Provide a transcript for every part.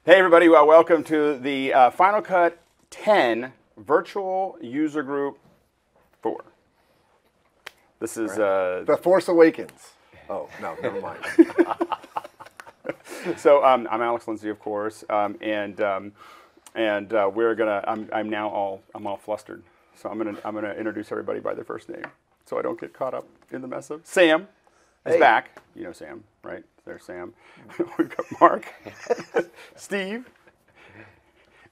Hey everybody, welcome to the Final Cut 10 Virtual User Group 4. This is... The Force Awakens. Oh, no, never mind. So I'm Alex Lindsay, of course, and we're gonna. I'm all flustered. So I'm gonna introduce everybody by their first name, so I don't get caught up in the mess up. Sam is back. You know Sam, right? There's Sam. We've got Mark, Steve,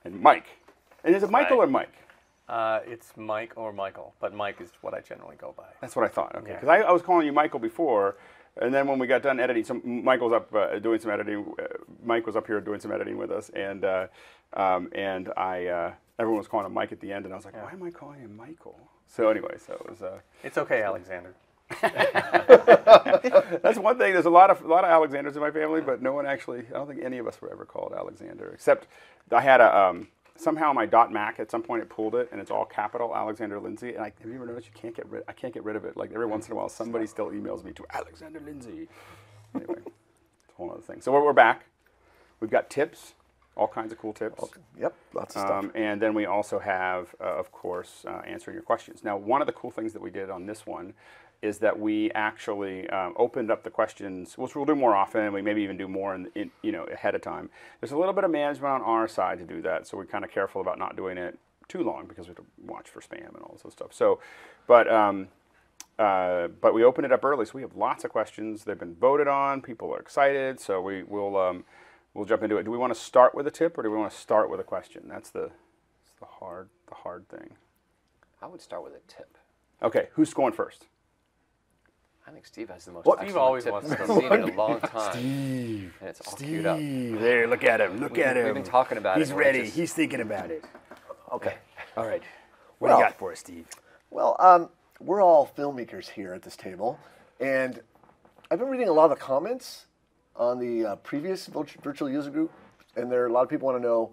and Mike. And is it Michael or Mike? It's Mike or Michael, but Mike is what I generally go by. That's what I thought. Okay, because I was calling you Michael before. And then when we got done editing, so Michael's up doing some editing. Mike was up here doing some editing with us, and everyone was calling him Mike at the end, and I was like, why am I calling him Michael? So anyway, so it was. It's okay, Alexander. That's one thing. There's a lot of Alexanders in my family, but no one actually. I don't think any of us were ever called Alexander, except I had a. Somehow my .Mac at some point it pulled it and it's all capital Alexander Lindsay, and have you ever noticed I can't get rid of it? Like every once in a while somebody still emails me to Alexander Lindsay. Anyway, it's a whole other thing. So we're back. We've got tips, all kinds of cool tips. Okay. Yep, lots of stuff. And then we also have, of course, answering your questions. Now, one of the cool things that we did on this one is that we actually opened up the questions, which we'll do more often, and we maybe even do more ahead of time. There's a little bit of management on our side to do that, so we're kind of careful about not doing it too long because we have to watch for spam and all this other stuff. So, but we opened it up early, so we have lots of questions. They've been voted on. People are excited, so we'll jump into it. Do we want to start with a tip, or do we want to start with a question? That's the hard thing. I would start with a tip. Okay, who's going first? I think Steve has the most. Steve always wants to I've seen in a long time. Steve. And it's all queued up. There, look at him. Look at him. We've been talking about it. He's ready. He's thinking about it. Okay. All right. What do you got for us, Steve? Well, we're all filmmakers here at this table, and I've been reading a lot of the comments on the previous virtual user group, and there are a lot of people want to know,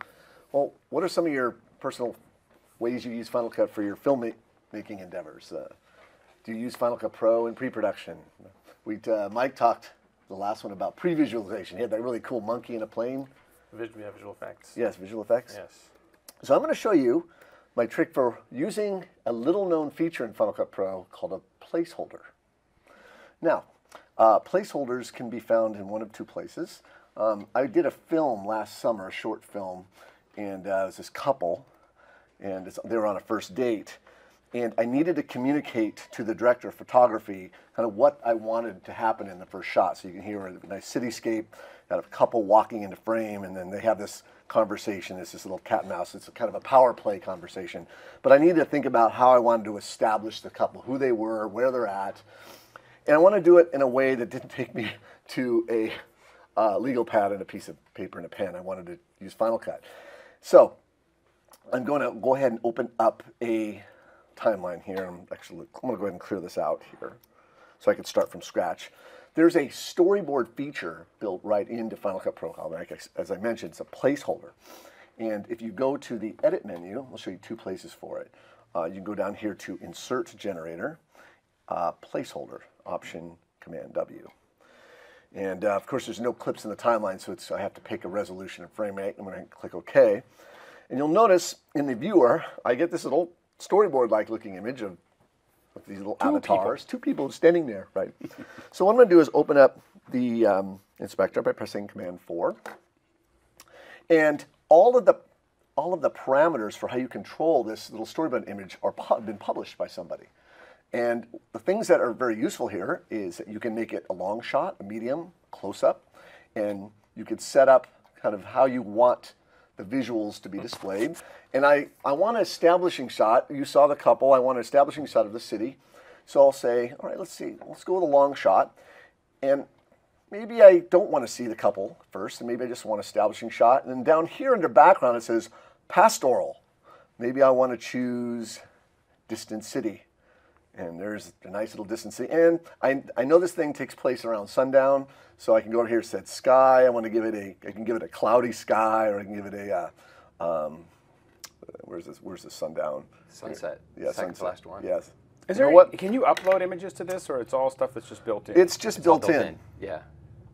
well, what are some of your personal ways you use Final Cut for your filmmaking endeavors? Do you use Final Cut Pro in pre-production? Mike talked the last one about pre-visualization. He had that really cool monkey in a plane. Visual effects. Yes, visual effects. Yes. So I'm going to show you my trick for using a little-known feature in Final Cut Pro called a placeholder. Now, placeholders can be found in one of two places. I did a film last summer, a short film, and it was this couple, and they were on a first date. And I needed to communicate to the director of photography kind of what I wanted to happen in the first shot. So you can hear a nice cityscape, got a couple walking into frame, and then they have this conversation. It's this little cat and mouse. It's kind of a power play conversation. But I needed to think about how I wanted to establish the couple, who they were, where they're at. And I want to do it in a way that didn't take me to a legal pad and a piece of paper and a pen. I wanted to use Final Cut. So I'm going to go ahead and open up a timeline here. I'm going to go ahead and clear this out here so I can start from scratch. There's a storyboard feature built right into Final Cut Pro. As I mentioned, it's a placeholder. And if you go to the edit menu, I'll show you two places for it. You can go down here to Insert Generator, Placeholder, Option Command W. And of course, there's no clips in the timeline, so I have to pick a resolution and frame rate. I'm going to click OK. And you'll notice in the viewer, I get this little storyboard-like looking image of these little avatars. Two people standing there, right? So what I'm going to do is open up the inspector by pressing Command 4. And all of the parameters for how you control this little storyboard image have been published by somebody. And the things that are very useful here is that you can make it a long shot, a medium, close-up, and you could set up kind of how you want the visuals to be displayed. And I want an establishing shot. You saw the couple. I want an establishing shot of the city. So I'll say, all right, let's see. Let's go with a long shot. And maybe I don't want to see the couple first, and maybe I just want an establishing shot. And then down here under background, it says pastoral. Maybe I want to choose distant city. And there's a nice little distant city. And I know this thing takes place around sundown, so I can go over here and set sky. I can give it a cloudy sky, or I can give it a, where's the sundown? Sunset. Yeah, Second to last one. Yes. Is there can you upload images to this, or it's all stuff that's just built in? It's just built in. Yeah.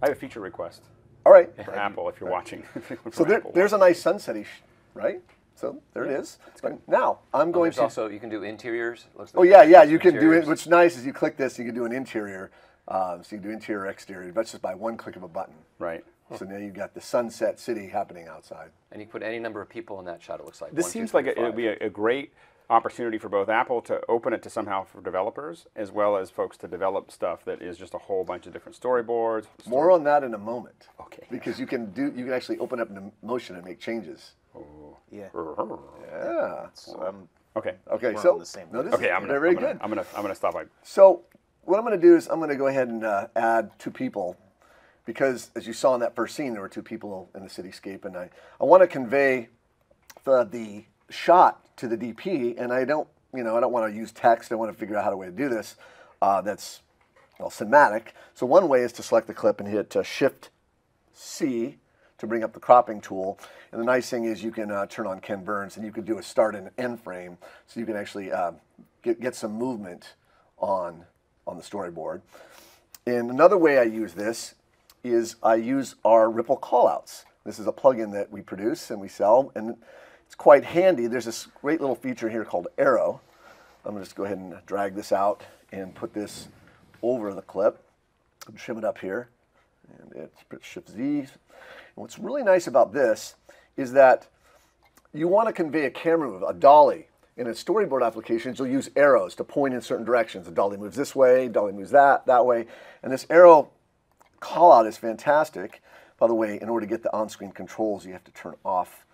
I have a feature request. All right. For Apple, if you're watching. So there's a nice sunset-y, right? So there it is. Now I'm going There's to. also, you can do interiors. Looks Oh like yeah, you can do it. interiors. What's nice is you click this, you can do an interior. So you can do interior, exterior. That's just by one click of a button. Right. So now you've got the sunset city happening outside. And you can put any number of people in that shot, it looks like. This 1, 2, seems 3, like it 5. would be a great opportunity for both Apple to open it to somehow for developers, as well as folks to develop stuff that is just a whole bunch of different storyboards. More on that in a moment. Okay. Because you can actually open up into motion and make changes. Yeah. Yeah. So Okay. Okay. We're so on the same no, this Okay. is very good. I'm gonna stop by. So what I'm going to do is I'm going to go ahead and add 2 people, because as you saw in that first scene, there were 2 people in the cityscape, and I want to convey the shot to the DP, and I don't want to use text. I want to figure out how to do this. That's cinematic. So one way is to select the clip and hit Shift C to bring up the cropping tool. And the nice thing is you can turn on Ken Burns, and you can do a start and end frame, so you can actually get some movement on the storyboard. And another way I use this is I use our Ripple callouts. This is a plugin that we produce and we sell, and it's quite handy. There's this great little feature here called Arrow. I'm going to just go ahead and drag this out and put this over the clip. Trim it up here, and it's Shift Z. And what's really nice about this is that you want to convey a camera move, a dolly. In a storyboard applications, you'll use arrows to point in certain directions. The dolly moves this way, dolly moves that way. And this arrow callout is fantastic. By the way, in order to get the on-screen controls, you have to turn off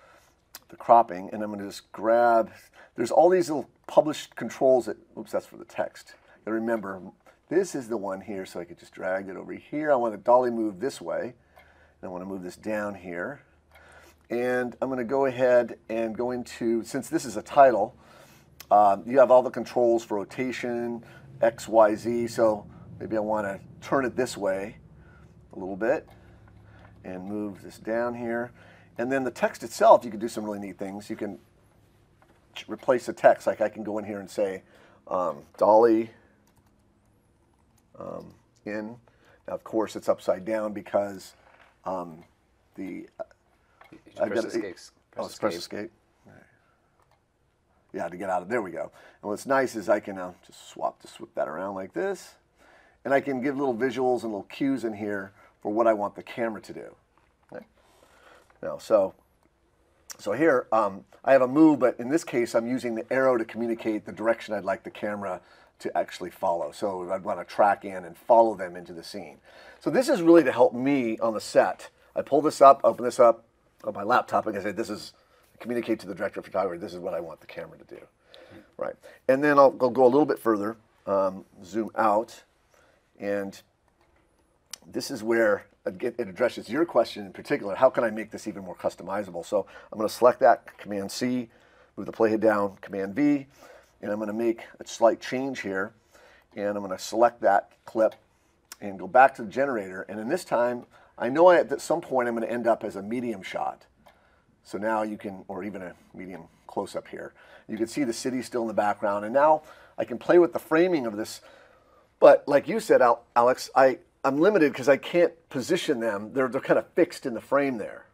the cropping. And I'm going to just grab, there's all these little published controls that, oops, that's for the text. And remember, this is the one here, so I could just drag it over here. I want the dolly move this way. And I want to move this down here. And I'm going to go ahead and go into, since this is a title, you have all the controls for rotation, X, Y, Z. So maybe I want to turn it this way a little bit and move this down here. And then the text itself, you can do some really neat things. You can replace the text. Like I can go in here and say, dolly in. Now, of course, it's upside down because Press escape. Press escape. Yeah, to get out of there we go. And what's nice is I can just swap that around like this, and I can give little visuals and little cues in here for what I want the camera to do. Okay. Now, so here I have a move, but in this case I'm using the arrow to communicate the direction I'd like the camera to actually follow. So I'd want to track in and follow them into the scene. So this is really to help me on the set. I pull this up, open this up on my laptop, and I say, this is, communicate to the director of photography, this is what I want the camera to do. Right. And then I'll go a little bit further, zoom out, and this is where it addresses your question in particular, how can I make this even more customizable? So I'm going to select that, Command C, move the playhead down, Command V, and I'm going to make a slight change here, and I'm going to select that clip and go back to the generator, and in this time, I know at some point I'm going to end up as a medium shot. So now you can, or even a medium close-up here. You can see the city still in the background, and now I can play with the framing of this. But like you said, Alex, I'm limited because I can't position them. They're kind of fixed in the frame there.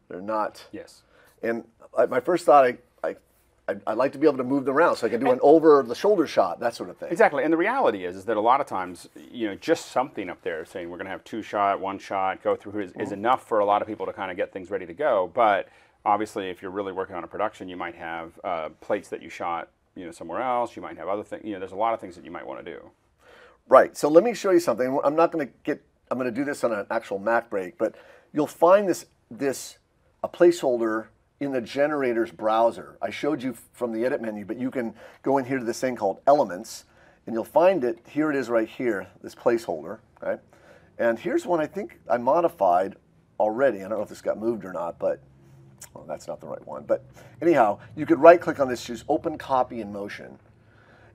They're not. Yes. And my first thought, I'd like to be able to move them around so I can do an over-the-shoulder shot, that sort of thing. Exactly, and the reality is that a lot of times, just something up there saying we're going to have 2 shot, 1 shot, go through is enough for a lot of people to kind of get things ready to go. But obviously, if you're really working on a production, you might have plates that you shot, somewhere else. You might have other things. There's a lot of things that you might want to do. Right. So let me show you something. I'm going to do this on an actual Mac break, but you'll find a placeholder in the generator's browser. I showed you from the edit menu, but you can go in here to this thing called Elements, and you'll find it. Here it is right here, this placeholder. Okay? And here's one I think I modified already. I don't know if this got moved or not, but well, that's not the right one. But anyhow, you could right-click on this, choose Open Copy in Motion,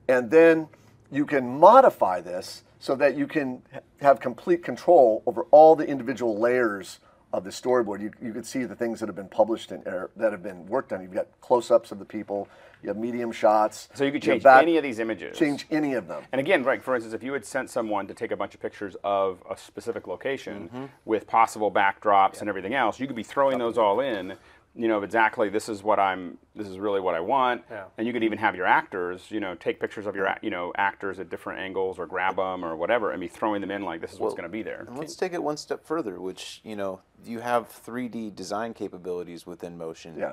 and then you can modify this so that you can have complete control over all the individual layers of the storyboard, you could see the things that have been published or that have been worked on. You've got close-ups of the people. You have medium shots. So you could change any of these images. Change any of them. And again, right, for instance, if you had sent someone to take a bunch of pictures of a specific location with possible backdrops and everything else, you could be throwing those all in. You know, exactly, this is really what I want. Yeah. And you could even have your actors, you know, take pictures of your, actors at different angles or grab them or whatever and be throwing them in like this is what's going to be there. And let's take it one step further, which, you have 3D design capabilities within Motion. Yeah.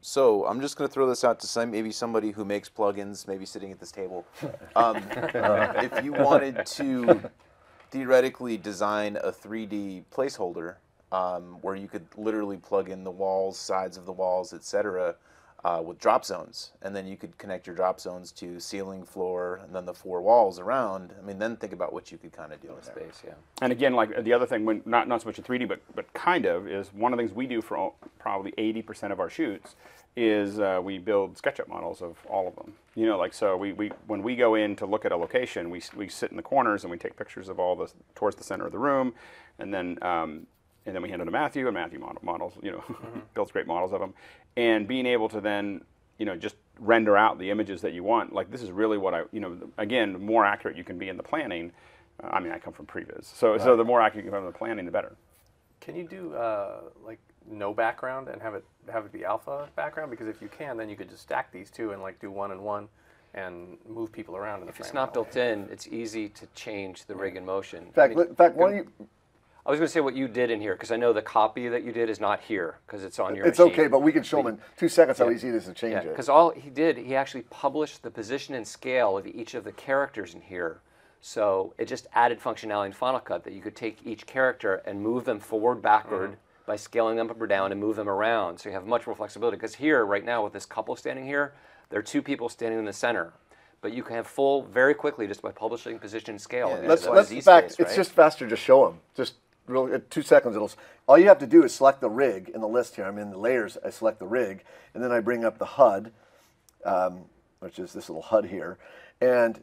So I'm just going to throw this out to maybe somebody who makes plugins, maybe sitting at this table. If you wanted to theoretically design a 3D placeholder, where you could literally plug in the walls, sides of the walls, etc., with drop zones, and then you could connect your drop zones to ceiling, floor, and then the 4 walls around. I mean, then think about what you could kind of do in Space, yeah. And again, like the other thing, when not so much in 3D, but kind of, is one of the things we do for probably 80% of our shoots is we build SketchUp models of all of them. You know, like so we when we go in to look at a location, we sit in the corners and we take pictures of all towards the center of the room, and then we hand it to Matthew, and Matthew models, builds great models of them. And being able to then, just render out the images that you want, like this is really what again, the more accurate you can be in the planning. I mean, I come from previs, so the more accurate you can be in the planning, the better. Can you do like no background and have it be alpha background? Because if you can, then you could just stack these two and like do 1 and 1 and move people around in the If frame. it's not built in, it's easy to change the rig in motion. In fact, why don't you? I was going to say what you did in here, because I know the copy that you did is not here, because it's on your It's machine. okay, but we can show them in 2 seconds how easy it is to change it. Because all he did, he actually published the position and scale of each of the characters in here. So it just added functionality in Final Cut that you could take each character and move them forward, backward, by scaling them up or down and move them around. So you have much more flexibility. Because here, right now, with this couple standing here, there are 2 people standing in the center. But you can have full very quickly just by publishing position and scale. Yeah, And Let's it's in fact, it's just faster to show them. Just really, 2 seconds. All you have to do is select the rig in the list here. I'm in the layers. I select the rig, and then I bring up the HUD, which is this little HUD here, and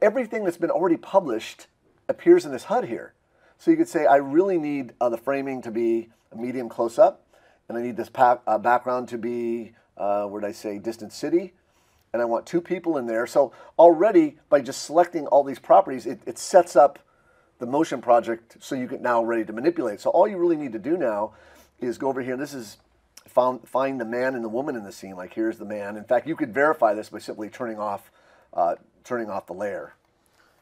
everything that's been already published appears in this HUD here. So you could say, I really need the framing to be a medium close-up, and I need this background to be, where did I say, distant city, and I want 2 people in there. So already, by just selecting all these properties, it sets up the motion project so you can now ready to manipulate. So all you really need to do now is go over here. This is find the man and the woman in the scene. Like here's the man. In fact, you could verify this by simply turning off the layer.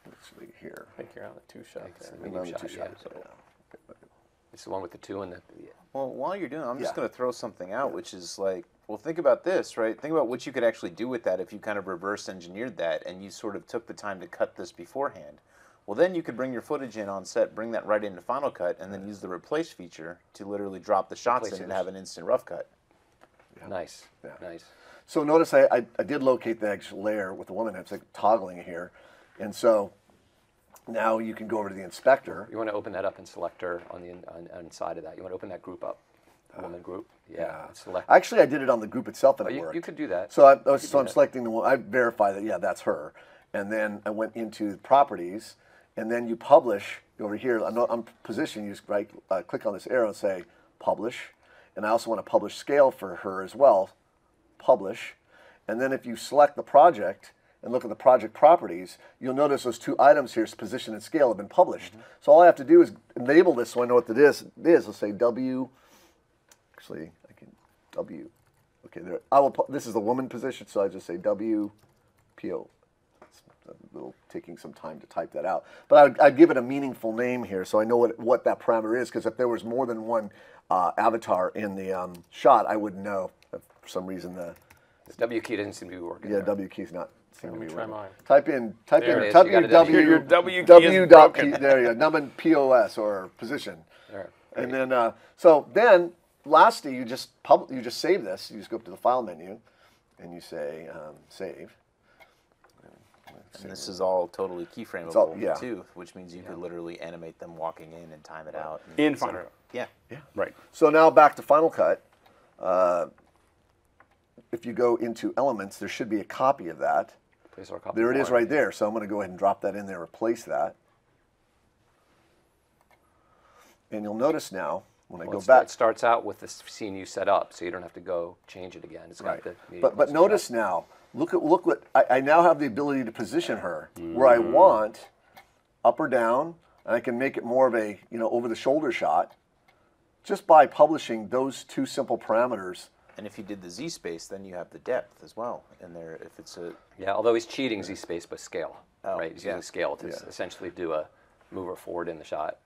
Actually, here. I think you're on the 2 shot there. medium shot, yeah. It's the one with the 2 and the... Well, while you're doing it, I'm just going to throw something out, which is like, well, think about this, right? Think about what you could actually do with that if you kind of reverse engineered that and you sort of took the time to cut this beforehand. Well, then you could bring your footage in on set, bring that right into Final Cut, and then use the replace feature to literally drop the shots in and have an instant rough cut. Yeah. Nice, nice. So notice I did locate the actual layer with the woman. It's like toggling it here. And so now you can go over to the inspector. You want to open that up in Selector on the inside of that. You want to open that group up, woman group. Yeah. Select. Actually, I did it on the group itself and it worked. You could do that. So I'm selecting the one. I verify that, yeah, that's her. And then I went into properties. And then you publish over here. I'm positioned. You just click on this arrow and say publish. And I also want to publish scale for her as well. Publish. And then if you select the project and look at the project properties, you'll notice those 2 items here, position and scale, have been published. So all I have to do is enable this so I know what it is. Let's say W. Actually, I can W. Okay, there. This is the woman position, so I just say WPO. A little taking some time to type that out, but I'd give it a meaningful name here so I know what that parameter is, because if there was more than one avatar in the shot, I wouldn't know. For some reason the W key doesn't seem to be working. Yeah, there. W key's not seem to be Try working. mine. Type in W. Your W key W is dot broken. key, there you go, numbing POS or position. There. And then so then lastly you just save this. You just go up to the file menu and you say save. And this is all totally keyframeable too, which means you could literally animate them walking in and time it out. In Final Cut. Yeah. Right. So now back to Final Cut. If you go into Elements, there should be a copy of that. There it is right there. So I'm going to go ahead and drop that in there, replace that. And you'll notice now when I Well, go back. It starts out with the scene you set up, so you don't have to go change it again. It's got the But notice now, look what I now have the ability to position her where I want, up or down, and I can make it more of a over the shoulder shot, just by publishing those two simple parameters. And if you did the Z space, then you have the depth as well in there. If it's a although he's cheating Z space by scale, Oh, right? He's using scale to essentially do a mover forward in the shot.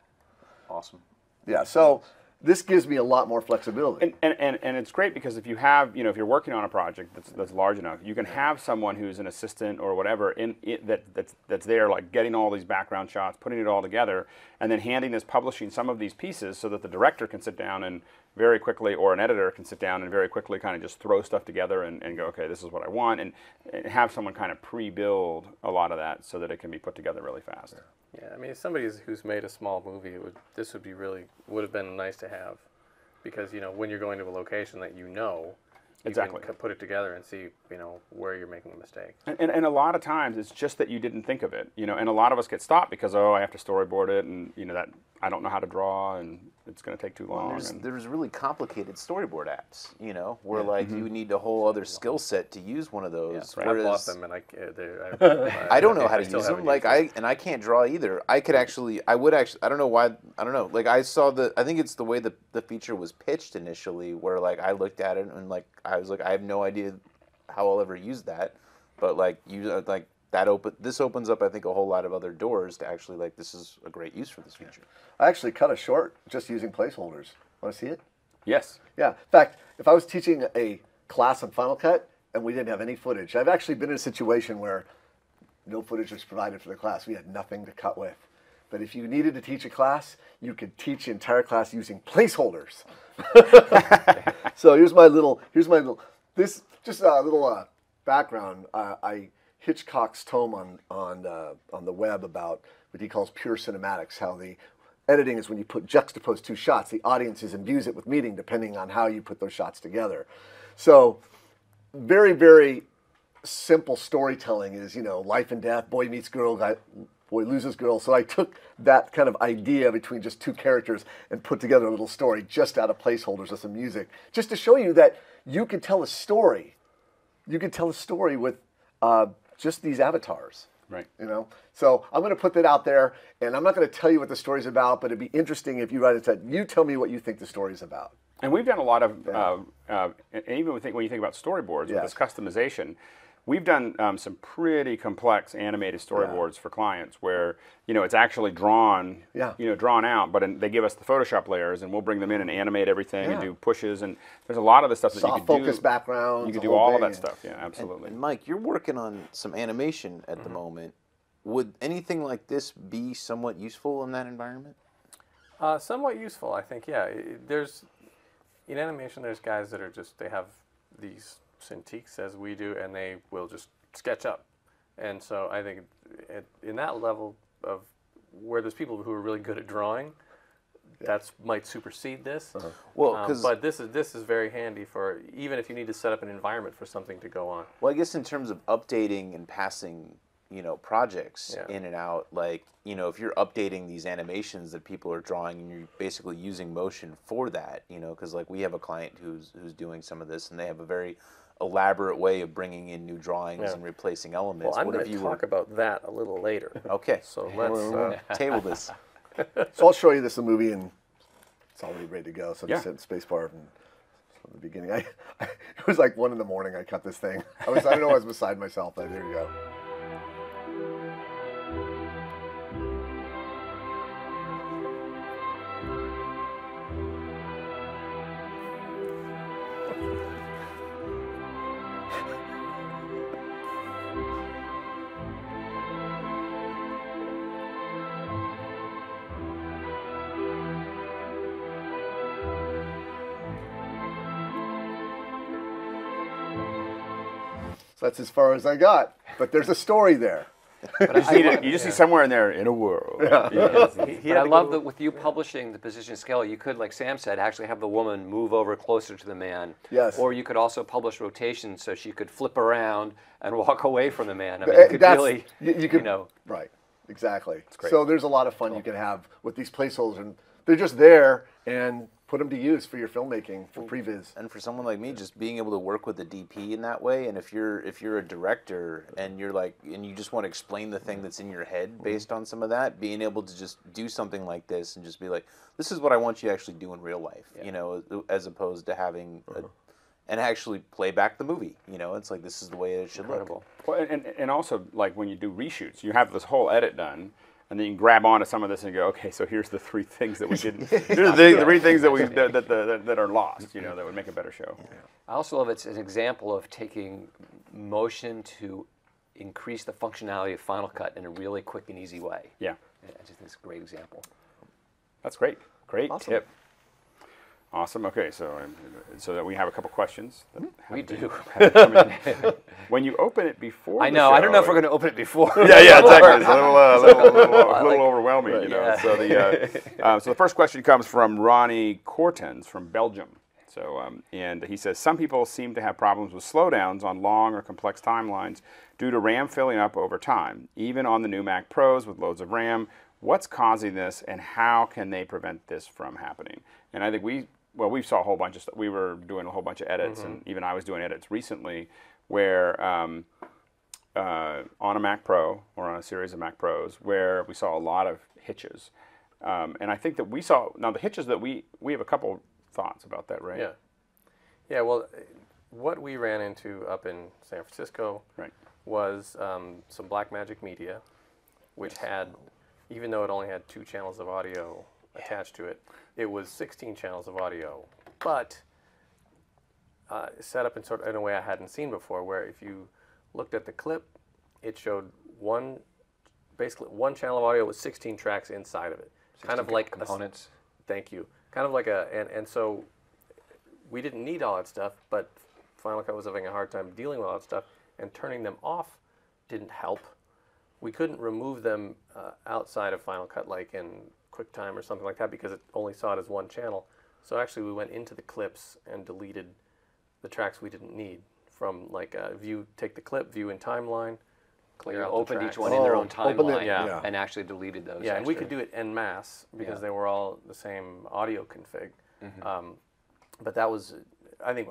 awesome. Yeah, so this gives me a lot more flexibility. And it's great because if you have, if you're working on a project that's large enough, you can have someone who's an assistant or whatever that's there, like getting all these background shots, putting it all together, and then publishing some of these pieces so that the director can sit down and very quickly, or an editor can sit down and very quickly kind of just throw stuff together and go, okay, this is what I want, and have someone kind of pre-build a lot of that so that it can be put together really fast. Yeah, I mean, if somebody who's made a small movie, this would have been nice to have, because when you're going to a location that you Exactly. can put it together and see where you're making a mistake. And a lot of times it's just that you didn't think of it, and a lot of us get stopped because I have to storyboard it, and that I don't know how to draw, and it's going to take too long. There's really complicated storyboard apps, where like you need a whole other skill set to use one of those. Right. I've bought them, and I don't know how to use them. Like I can't draw either. I would actually. I don't know why. I don't know. Like I think it's the way the feature was pitched initially, where like I looked at it and like I was like, I have no idea how I'll ever use that, but like this opens up, I think, a whole lot of other doors to actually like, this is a great use for this feature. I actually cut a short just using placeholders. Want to see it? Yes. Yeah. In fact, if I was teaching a class on Final Cut and we didn't have any footage, I've actually been in a situation where no footage was provided for the class. We had nothing to cut with. But if you needed to teach a class, you could teach the entire class using placeholders. So here's my little background. I Hitchcock's tome on the web about what he calls pure cinematics, how the editing is when you juxtapose two shots, the audiences imbues it with meaning depending on how you put those shots together. So very, very simple storytelling is, life and death, boy meets girl, boy loses girl. So I took that kind of idea between just two characters and put together a little story just out of placeholders with some music, just to show you that you can tell a story. You can tell a story with just these avatars. Right. So I'm going to put that out there, and I'm not going to tell you what the story's about, but it'd be interesting if you write it and said, you tell me what you think the story's about. And we've done a lot of, and even when you think about storyboards, with this customization, we've done some pretty complex animated storyboards for clients where, it's actually drawn, drawn out, but they give us the Photoshop layers, and we'll bring them in and animate everything and do pushes, and there's a lot of the stuff that you can do. Focus backgrounds. You can do all of that stuff, absolutely. And Mike, you're working on some animation at the moment. Would anything like this be somewhat useful in that environment? Somewhat useful, I think, yeah. In animation, there's guys that they have these Cintiqs as we do, and they will just sketch up. And so I think in that level of where there's people who are really good at drawing, that might supersede this. Well, but this is very handy for even if you need to set up an environment for something to go on. Well, I guess in terms of updating and passing, projects in and out, like, if you're updating these animations that people are drawing and you're basically using motion for that, because like we have a client who's doing some of this, and they have a very elaborate way of bringing in new drawings and replacing elements. Well, I'm going to talk about that a little later. Okay. So let's table this. So I'll show you this movie, and it's already ready to go. So just hit spacebar from the beginning. It was like 1 a.m. I cut this thing. I don't know, I was beside myself, but there you go. So that's as far as I got, but there's a story there. You just see somewhere in there, in a world. But I love that with you publishing the position scale, you could, like Sam said, actually have the woman move over closer to the man. Yes. Or you could also publish rotation so she could flip around and walk away from the man. I mean, you could really, you could, Right, exactly. So there's a lot of fun you can have with these placeholders, and they're just there, and put them to use for your filmmaking, for previs. And for someone like me, just being able to work with the DP in that way, and if you're a director and you're like, and you just want to explain the thing that's in your head based on some of that, being able to just do something like this and just be like, this is what I want you to actually do in real life, you know, as opposed to having and actually play back the movie. You know, it's like, this is the way it should look. Well, and also, like, when you do reshoots, you have this whole edit done, and then you can grab onto some of this and go, okay, so here's the 3 things that we didn't. Here's the 3 things that we that are lost. You know, that would make a better show. I also love it's an example of taking motion to increase the functionality of Final Cut in a really quick and easy way. Yeah. I just think it's a great example. That's great. Great Awesome. tip. Awesome. Okay, so that we have a couple questions. We do. When you open it before, I the know. show, I don't know if we're going to open it before. Yeah, exactly. It's a little overwhelming, you know. Yeah. So the first question comes from Ronnie Cortens from Belgium. So and he says some people seem to have problems with slowdowns on long or complex timelines due to RAM filling up over time, even on the new Mac Pros with loads of RAM. What's causing this, and how can they prevent this from happening? And I think we saw a whole bunch of stuff. We were doing a whole bunch of edits, and even I was doing edits recently where on a Mac Pro or on a series of Mac Pros where we saw a lot of hitches. And I think that we saw, now the hitches that we have a couple thoughts about that, right? Yeah. Yeah, well, what we ran into up in San Francisco was some Blackmagic media, which had, even though it only had 2 channels of audio attached to it, it was 16 channels of audio, but set up in a way I hadn't seen before, where if you looked at the clip, it showed basically one channel of audio with 16 tracks inside of it. Kind of like components. Thank you. Kind of like and so we didn't need all that stuff, but Final Cut was having a hard time dealing with all that stuff, and turning them off didn't help. We couldn't remove them outside of Final Cut, like in QuickTime or something like that, because it only saw it as one channel. So actually we went into the clips and deleted the tracks we didn't need from, like, take the clip, view in timeline, clear out the Opened tracks. each one in their own timeline yeah. and actually deleted those. Yeah, and we could do it en masse because Yeah. they were all the same audio config. But that was, I think,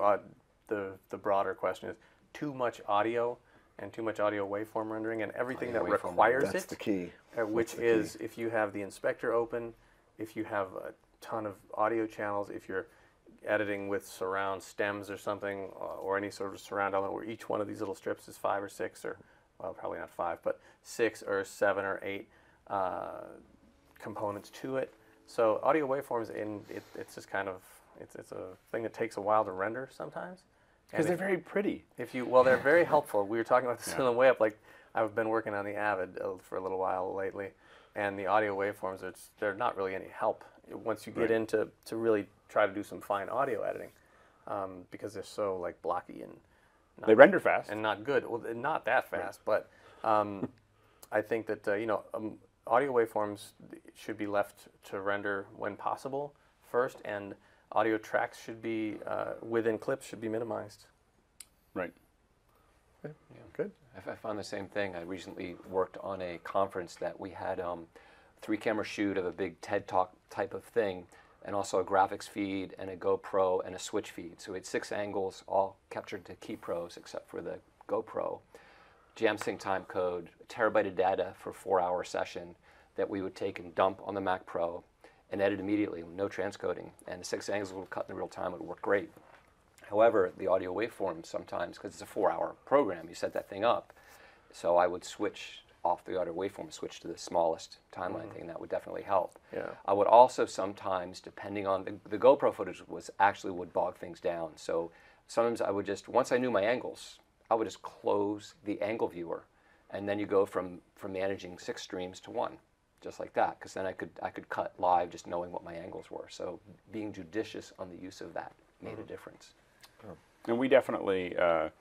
the broader question is too much audio and too much audio waveform rendering and everything that requires That's it. the key. Which is if you have the inspector open, if you have a ton of audio channels, if you're editing with surround stems or something, or any sort of surround element where each one of these little strips is 5 or 6, or, well, probably not 5, but 6 or 7 or 8 components to it. So audio waveforms, it's just kind of, it's a thing that takes a while to render sometimes. Because they're very pretty. Well, they're very helpful. We were talking about this on the way up. Like, I've been working on the Avid for a little while lately, and the audio waveforms, they're not really any help once you get into to really try to do some fine audio editing, because they're so, like, blocky and They render fast. and not good. Well, not that fast, but I think that audio waveforms should be left to render when possible first, and audio tracks should be within clips should be minimized. Right. Yeah. Good. I found the same thing. I recently worked on a conference that we had 3-camera shoot of a big TED Talk type of thing, and also a graphics feed and a GoPro and a switch feed. So we had 6 angles, all captured to key pros except for the GoPro. Jamsync time code, a terabyte of data for a 4-hour session that we would take and dump on the Mac Pro and edit immediately with no transcoding. And the 6 angles would cut in real time. It would work great. However, the audio waveforms sometimes, because it's a 4-hour program, you set that thing up. So I would switch off the audio waveform, switch to the smallest timeline thing, and that would definitely help. Yeah. I would also sometimes, depending on the GoPro footage, would bog things down. So sometimes I would just, once I knew my angles, I would just close the angle viewer, and then you go from managing 6 streams to 1, just like that, because then I could cut live just knowing what my angles were. So being judicious on the use of that made a difference. And we definitely are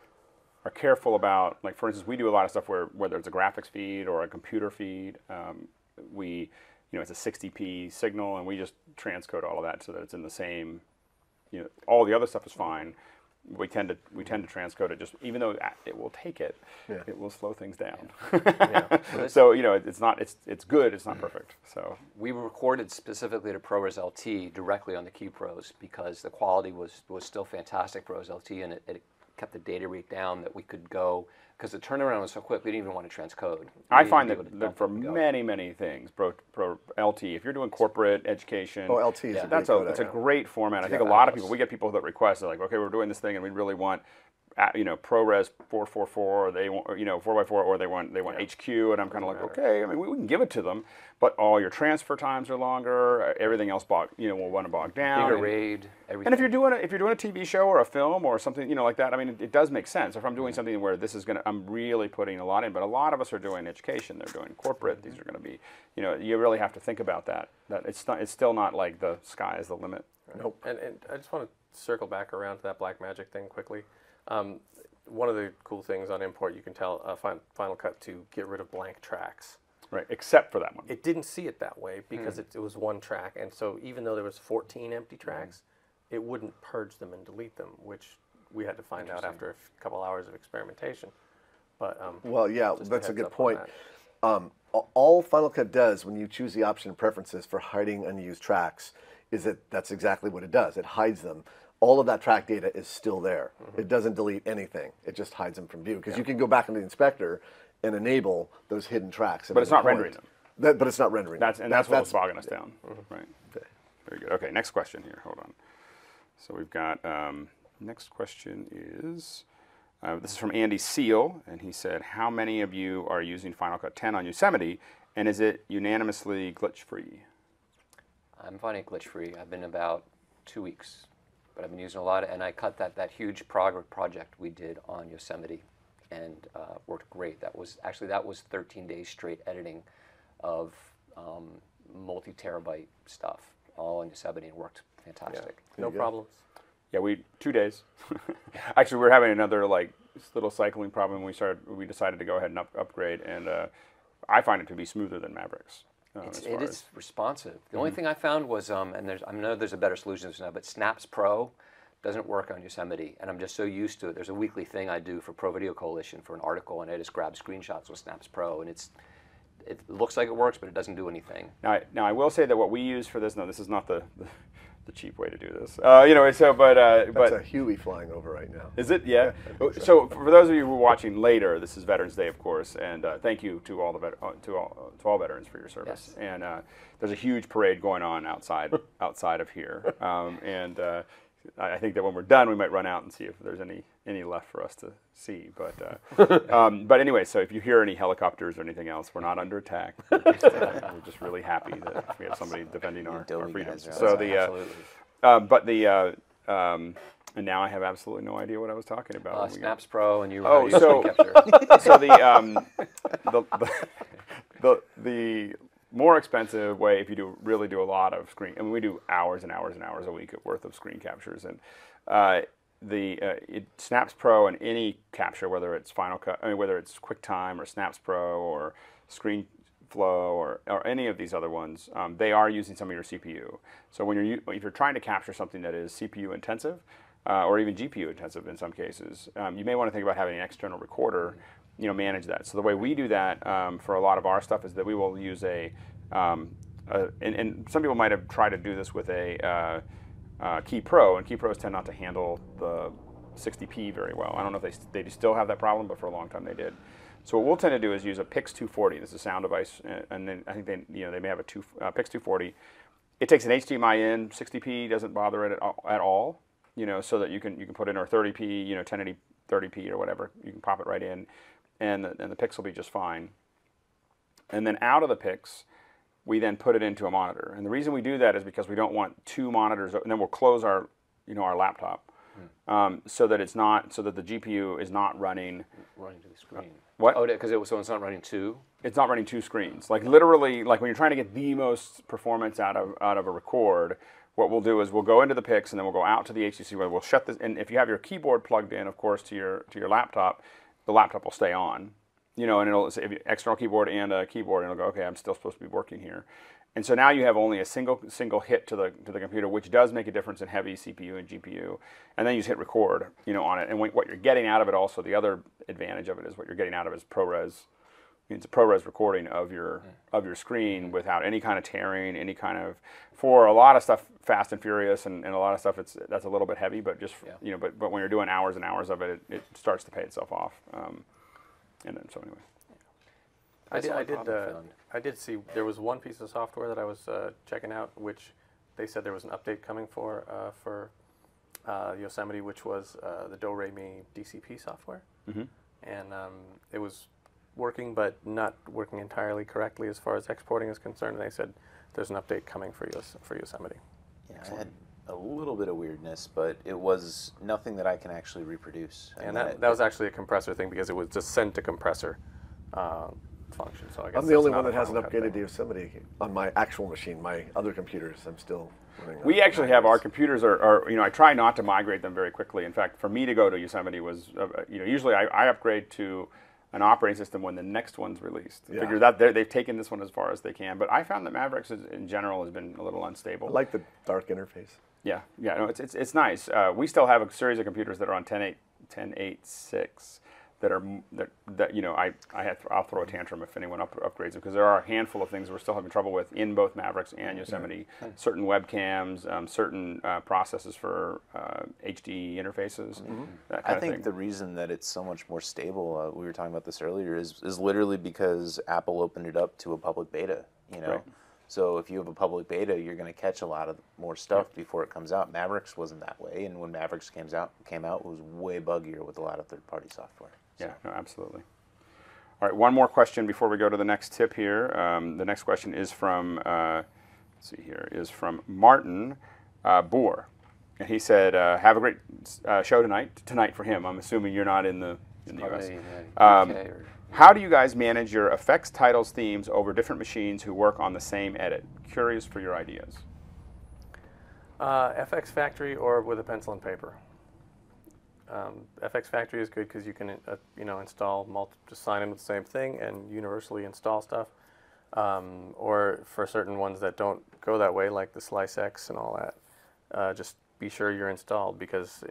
careful about, like, for instance, we do a lot of stuff where there's a graphics feed or a computer feed. It's a 60p signal, and we just transcode all of that so that it's in the same, all the other stuff is fine. we tend to transcode it. Just even though it will take it, it will slow things down. So it's good. It's not perfect. So we recorded specifically to ProRes LT directly on the Q Pros because the quality was still fantastic ProRes LT, and it kept the data rate down that we could go, because the turnaround was so quick we didn't even want to transcode. I find that for many things, Pro LT, if you're doing corporate education, LT is that's a great format. I think a lot of people, we get people that request, they're like, okay, we're doing this thing and we really want ProRes 444, or they want 4x4, or they want HQ, and I'm kind of like, okay, I mean we can give it to them, but all your transfer times are longer. Everything else will want to bog down. Bigger RAID, everything. And if you're doing a TV show or a film or something like that, I mean it does make sense. If I'm doing something where I'm really putting a lot in, but a lot of us are doing education, they're doing corporate. These are going to be, you really have to think about that. That it's still not like the sky is the limit. Nope. And I just want to circle back around to that Blackmagic thing quickly. One of the cool things on import, you can tell Final Cut to get rid of blank tracks. Right, except for that one. It didn't see it that way because it was one track, and so even though there was 14 empty tracks, it wouldn't purge them and delete them, which we had to find out after a couple hours of experimentation. But well, yeah, that's a good point. All Final Cut does when you choose the option in preferences for hiding unused tracks is that's exactly what it does. It hides them. All of that track data is still there. It doesn't delete anything. It just hides them from view, because you can go back into the inspector and enable those hidden tracks. But it's not rendering them. But it's not rendering them. That's what's bogging us down. Right. Okay. Very good. Okay, next question here. Hold on. So we've got, next question is, this is from Andy Seal, and he said, how many of you are using Final Cut 10 on Yosemite, and is it unanimously glitch-free? I'm finding it glitch-free. I've been about 2 weeks. But I've been using a lot, and I cut that huge project we did on Yosemite, and worked great. That was 13 days straight editing of multi-terabyte stuff, all on Yosemite, and worked fantastic. No problems. Yeah, 2 days. Actually, we're having another little cycling problem. We decided to go ahead and upgrade, and I find it to be smoother than Mavericks. It is responsive. The only thing I found was, and I know there's a better solution to this now, but Snaps Pro doesn't work on Yosemite, and I'm just so used to it. There's a weekly thing I do for Pro Video Coalition for an article, and I just grab screenshots with Snaps Pro, and it looks like it works, but it doesn't do anything. Now I will say that what we use for this, this is not the cheap way to do this. That's a Huey flying over right now. Is it? Yeah. So for those of you who are watching later, this is Veterans Day, of course, and thank you to all veterans for your service. Yes. And there's a huge parade going on outside of here, and I think that when we're done, we might run out and see if there's any left for us to see. But anyway, so if you hear any helicopters or anything else, we're not under attack. We're just really happy that we have somebody defending our freedoms. So and now I have absolutely no idea what I was talking about. Snaps Pro, and you. The more expensive way, if you really do a lot of screen, I mean, we do hours and hours and hours a week worth of screen captures, and Snaps Pro and any capture, whether it's Final Cut, whether it's QuickTime or Snaps Pro or ScreenFlow or any of these other ones, they are using some of your CPU. So if you're trying to capture something that is CPU intensive, or even GPU intensive in some cases, you may want to think about having an external recorder manage that. So the way we do that for a lot of our stuff is that we will use and some people might have tried to do this with a Key Pro, and Key Pros tend not to handle the 60p very well. I don't know if they still have that problem, but for a long time they did. So what we'll tend to do is use a Pix 240. This is a sound device, and then I think they may have a Pix 240. It takes an HDMI in. 60p doesn't bother it at all. So that you can put in our 30p, 1080 30p or whatever. You can pop it right in, and the Pix will be just fine. And then out of the Pix, we then put it into a monitor. And the reason we do that is because we don't want two monitors, and then we'll close our laptop, so that the GPU is not running to the screen. What? Oh, because it's not running two. It's not running two screens. Like literally, like when you're trying to get the most performance out of a record, what we'll do is we'll go into the Pix and then we'll go out to the HTC where we'll shut this. And if you have your keyboard plugged in, of course, to your laptop, the laptop will stay on. And it'll say external keyboard and a keyboard, and it'll go, okay, I'm still supposed to be working here. And so now you have only a single hit to the computer, which does make a difference in heavy CPU and GPU. And then you just hit record, on it. And what you're getting out of it also, the other advantage of it is what you're getting out of it is ProRes. It's a ProRes recording of your screen without any kind of tearing, any kind of, for a lot of stuff, Fast and Furious, and a lot of stuff, that's a little bit heavy, but just but when you're doing hours and hours of it, it starts to pay itself off. And then so anyway. I did see there was one piece of software that I was checking out, which they said there was an update coming for Yosemite, which was the Do-Re-Mi DCP software, and it was working, but not working entirely correctly as far as exporting is concerned. And they said there's an update coming for Yosemite. Yeah, I had a little bit of weirdness, but it was nothing that I can actually reproduce. And that was actually a compressor thing because it was just send to compressor function. So I guess I'm the only one not a that hasn't Final Cut upgraded to thing. Yosemite on my actual machine. My other computers, I'm still running. We actually have our computers I try not to migrate them very quickly. In fact, for me to go to Yosemite was, usually I upgrade to an operating system when the next one's released. Yeah. Figure that they've taken this one as far as they can. But I found that Mavericks in general has been a little unstable. I like the dark interface. Yeah, no, it's nice. We still have a series of computers that are on 10.8.6 I'll throw a tantrum if anyone upgrades them, because there are a handful of things we're still having trouble with in both Mavericks and Yosemite. Certain webcams, certain processes for HD interfaces. That kind I of think thing. the reason that it's so much more stable, we were talking about this earlier, is literally because Apple opened it up to a public beta. Right. So if you have a public beta, you're going to catch a lot of more stuff before it comes out. Mavericks wasn't that way, and when Mavericks came out, it was way buggier with a lot of third-party software. Yeah, no, absolutely. All right, one more question before we go to the next tip here. The next question is from, is from Martin Boer. And he said, have a great show tonight for him. I'm assuming you're not in the U.S. How do you guys manage your effects, titles, themes over different machines who work on the same edit? Curious for your ideas. FX Factory or with a pencil and paper. FX Factory is good because you can install just sign in with the same thing and universally install stuff. Or for certain ones that don't go that way, like the Slice X and all that, just be sure you're installed, because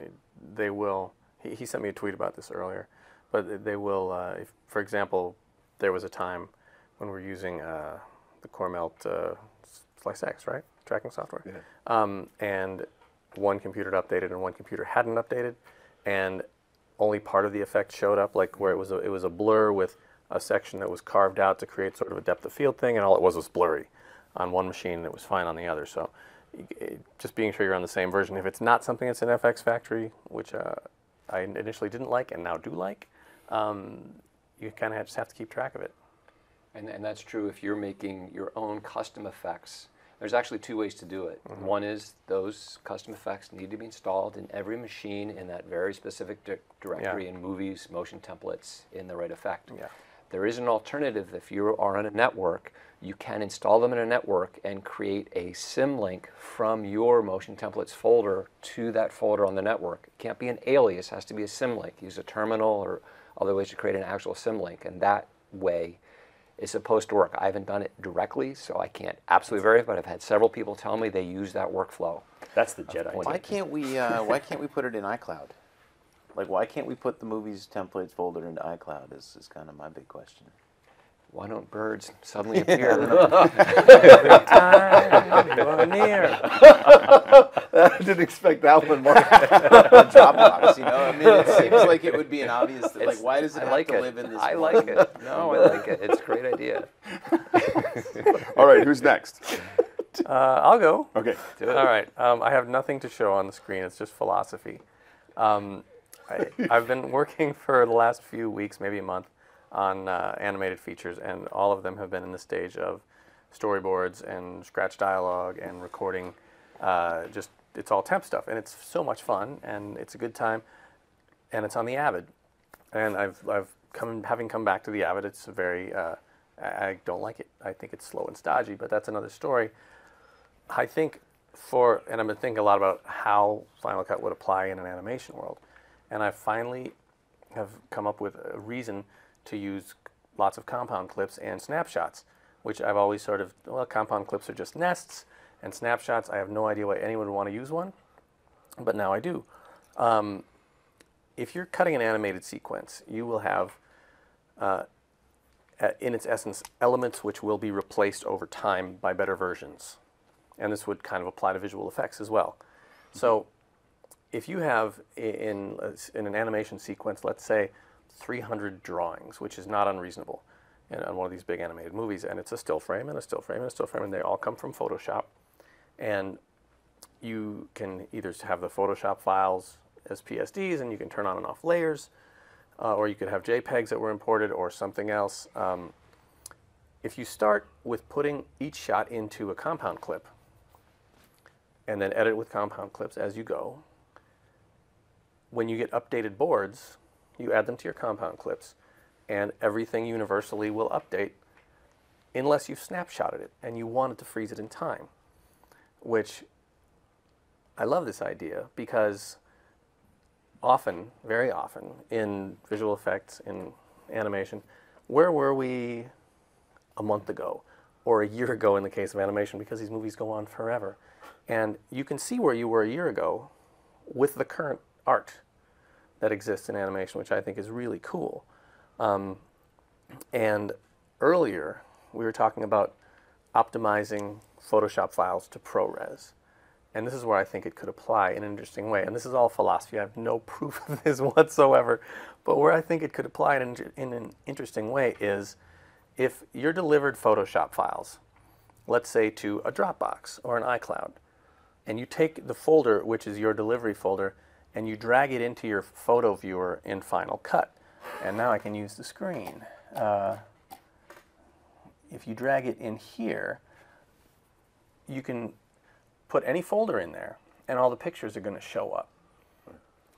they will. He sent me a tweet about this earlier, but they will. If, for example, there was a time when we were using the Coremelt Slice X, right, tracking software, and one computer had updated and one computer hadn't updated, and only part of the effect showed up, like where it was a blur with a section that was carved out to create sort of a depth of field thing, and all it was blurry on one machine, and it was fine on the other. So just being sure you're on the same version. If it's not something that's in FX Factory, which I initially didn't like and now do like, you kind of just have to keep track of it. And that's true if you're making your own custom effects. There's actually two ways to do it. One is those custom effects need to be installed in every machine in that very specific directory in movies, motion templates, in the right effect. There is an alternative. If you are on a network, you can install them in a network and create a symlink from your motion templates folder to that folder on the network. It can't be an alias, it has to be a symlink. Use a terminal or other ways to create an actual symlink, and that way it's supposed to work. I haven't done it directly, so I can't absolutely verify, but I've had several people tell me they use that workflow. That's the Jedi. Why can't we put it in iCloud? Like, why can't we put the movies templates folder into iCloud is kind of my big question. Why don't birds suddenly appear? Every time you're near. I didn't expect that one, Mark. Dropbox, I mean, it seems like it would be an obvious, like, why does it have to live in this I one? like it. No, I like it. It's a great idea. All right, who's next? I'll go. Okay. All right. I have nothing to show on the screen. It's just philosophy. I've been working for the last few weeks, maybe a month, on animated features, and all of them have been in the stage of storyboards and scratch dialogue and recording. It's all temp stuff, and it's so much fun, and it's a good time, and it's on the Avid. And having come back to the Avid, it's very, I don't like it. I think it's slow and stodgy, but that's another story. I think and I've been thinking a lot about how Final Cut would apply in an animation world, and I finally have come up with a reason to use lots of compound clips and snapshots. which I've always sort of, well, compound clips are just nests and snapshots. I have no idea why anyone would want to use one, but now I do. If you're cutting an animated sequence, you will have, in its essence, elements which will be replaced over time by better versions. And this would kind of apply to visual effects as well. So if you have in an animation sequence, let's say 300 drawings, which is not unreasonable on one of these big animated movies, and it's a still frame and a still frame and a still frame, and they all come from Photoshop. And you can either have the Photoshop files as PSDs, and you can turn on and off layers, or you could have JPEGs that were imported or something else. If you start with putting each shot into a compound clip, and then edit with compound clips as you go, when you get updated boards, you add them to your compound clips, and everything universally will update unless you've snapshotted it and you wanted to freeze it in time, which I love this idea because often, very often, in visual effects, in animation, where were we a month ago or a year ago in the case of animation, because these movies go on forever. And you can see where you were a year ago with the current art that exists in animation, which I think is really cool. And earlier, we were talking about optimizing Photoshop files to ProRes. And this is where I think it could apply in an interesting way. And this is all philosophy. I have no proof of this whatsoever. But where I think it could apply in an interesting way is if you're delivered Photoshop files, let's say to a Dropbox or an iCloud, and you take the folder, which is your delivery folder, and you drag it into your photo viewer in Final Cut. And now I can use the screen. If you drag it in here, you can put any folder in there, and all the pictures are going to show up.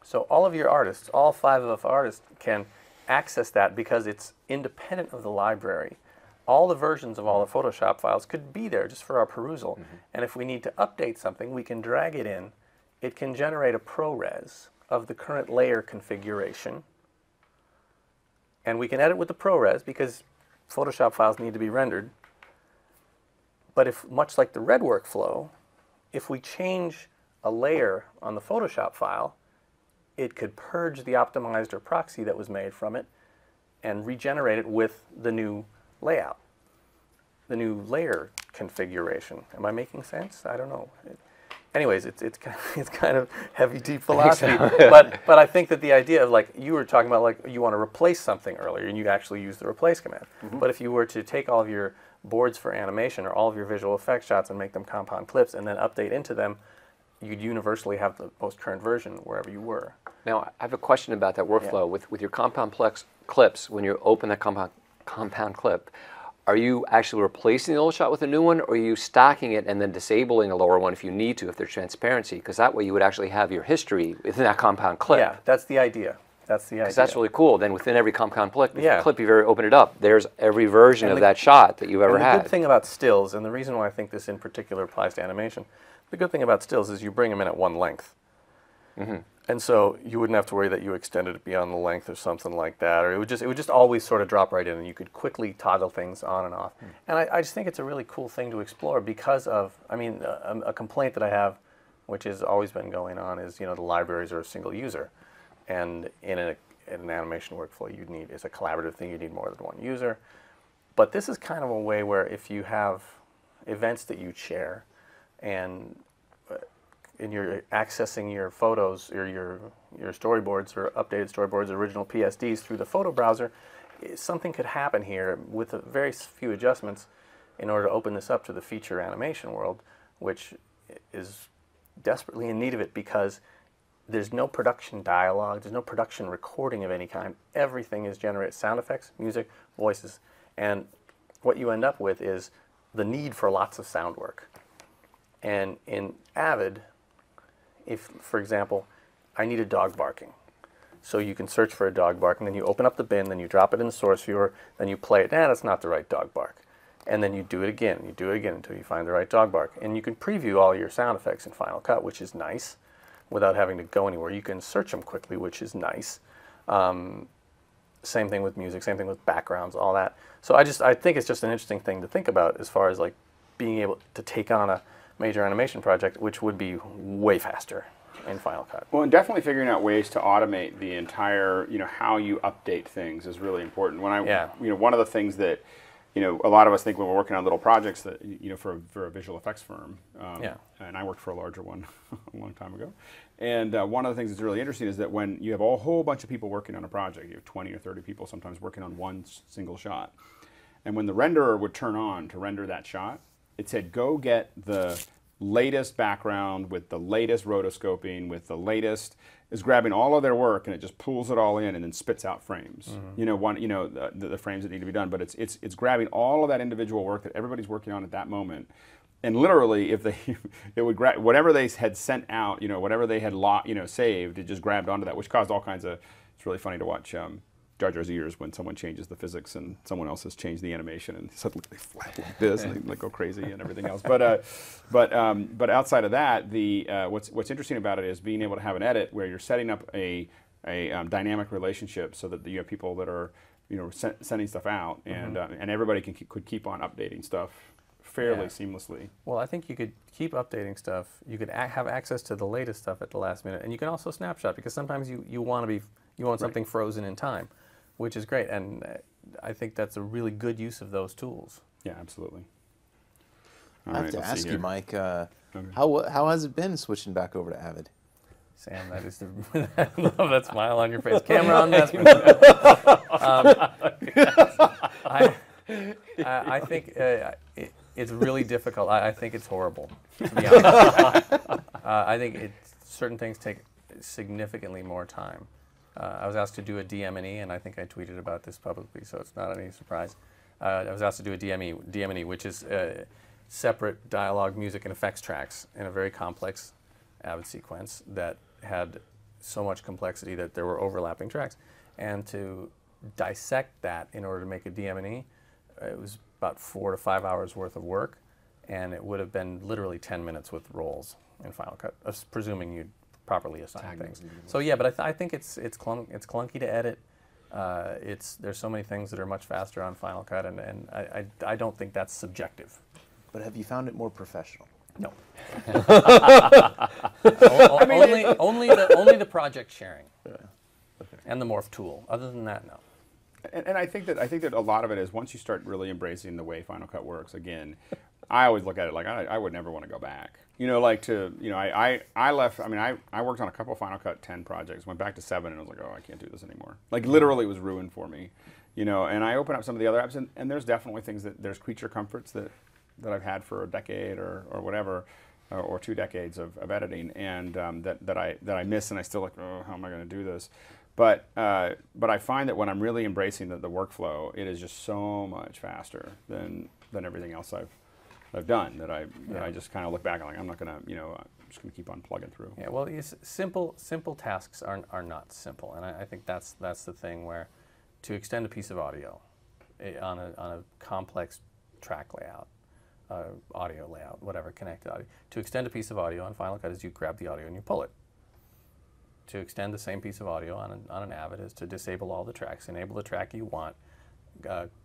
So all of your artists, all 5 of us artists, can access that because it's independent of the library. All the versions of all the Photoshop files could be there just for our perusal. And if we need to update something, we can drag it in. It can generate a ProRes of the current layer configuration. And we can edit with the ProRes because Photoshop files need to be rendered. But if, much like the red workflow, if we change a layer on the Photoshop file, it could purge the optimized or proxy that was made from it and regenerate it with the new layout, the new layer configuration. Am I making sense? I don't know. Anyways, it's kind of heavy, deep philosophy. but I think that the idea of, like you were talking about, like you want to replace something earlier, and you actually use the replace command. But if you were to take all of your boards for animation or all of your visual effects shots and make them compound clips and then update into them, you'd universally have the most current version wherever you were. Now, I have a question about that workflow. With your compound clips, when you open that compound clip, are you actually replacing the old shot with a new one, or are you stacking it and then disabling a lower one if you need to, if there's transparency? Because that way you would actually have your history within that compound clip. Yeah, that's the idea. That's the idea. Because that's really cool. Then within every compound clip, you've opened it up, there's every version of that shot that you've ever had. The good thing about stills, and the reason why I think this in particular applies to animation, the good thing about stills is you bring them in at one length. And so you wouldn't have to worry that you extended it beyond the length or something like that, or it would just always sort of drop right in, and you could quickly toggle things on and off. And I just think it's a really cool thing to explore because of, I mean, a complaint that I have, which has always been going on, is the libraries are a single user, and in an animation workflow it's a collaborative thing. You need more than one user. But this is kind of a way where if you have events that you share, and you're accessing your photos or your storyboards or updated storyboards, original PSDs through the photo browser, something could happen here with very few adjustments in order to open this up to the feature animation world, which is desperately in need of it because there's no production dialogue, there's no production recording of any kind. Everything is generated, sound effects, music, voices, and what you end up with is the need for lots of sound work. And in Avid, if, for example, I need a dog barking, so you can search for a dog barking, then you open up the bin, then you drop it in the source viewer, then you play it. That's not the right dog bark. And then you do it again until you find the right dog bark. And you can preview all your sound effects in Final Cut, which is nice, without having to go anywhere. You can search them quickly, which is nice. Same thing with music, same thing with backgrounds, all that. So I think it's just an interesting thing to think about as far as like being able to take on a major animation project, which would be way faster in Final Cut. Well, and definitely figuring out ways to automate the entire, how you update things is really important. When one of the things that, a lot of us think when we're working on little projects that, for a visual effects firm, and I worked for a larger one a long time ago, and one of the things that's really interesting is that when you have a whole bunch of people working on a project, you have 20 or 30 people sometimes working on one single shot, and when the renderer would turn on to render that shot, it said, go get the latest background with the latest rotoscoping, with the latest, is grabbing all of their work and it just pulls it all in and then spits out frames. The frames that need to be done, but it's grabbing all of that individual work that everybody's working on at that moment. And literally, if it would grab whatever they had sent out, whatever they had saved, it just grabbed onto that, which caused all kinds of. It's really funny to watch Jar Jar's ears when someone changes the physics and someone else has changed the animation and suddenly they flap like this and they go crazy and everything else. But outside of that, what's interesting about it is being able to have an edit where you're setting up a dynamic relationship so that you have people that are sending stuff out and everybody could keep on updating stuff fairly seamlessly. Well, I think you could keep updating stuff. You could have access to the latest stuff at the last minute, and you can also snapshot because sometimes you want something frozen in time, which is great, and I think that's a really good use of those tools. Yeah, absolutely. I have to ask you, Mike, how has it been switching back over to Avid? Sam, that is I love that smile on your face. Camera on Mestman. I think it's really difficult. I think it's horrible, to be honest. I think certain things take significantly more time. I was asked to do a DME, and I think I tweeted about this publicly, so it's not any surprise. I was asked to do a DME, which is separate dialogue, music, and effects tracks in a very complex Avid sequence that had so much complexity that there were overlapping tracks. And to dissect that in order to make a DME, it was about 4 to 5 hours worth of work, and it would have been literally 10 minutes with rolls in Final Cut, presuming you'd properly assign things. So yeah, but I think it's clunky to edit. There's so many things that are much faster on Final Cut, and I don't think that's subjective. But have you found it more professional? No. Only the project sharing and the morph tool. Other than that, no. And I think that a lot of it is once you start really embracing the way Final Cut works. Again, I always look at it like I would never want to go back. I left. I mean, I worked on a couple of Final Cut 10 projects, went back to 7, and I was like, oh, I can't do this anymore. Like literally, it was ruined for me. And I open up some of the other apps, and there's definitely things there's creature comforts that I've had for a decade or whatever, or 2 decades of editing, and that I miss, and I still like, oh, how am I going to do this? But I find that when I'm really embracing the workflow, it is just so much faster than everything else I've done that I just kind of look back and like I'm not gonna I'm just gonna keep on plugging through. Yeah, well, simple tasks are not simple, and I think that's the thing where to extend a piece of audio on a complex track layout, audio layout, whatever, connected audio, to extend a piece of audio on Final Cut is you grab the audio and you pull it. To extend the same piece of audio on an Avid is to disable all the tracks, enable the track you want,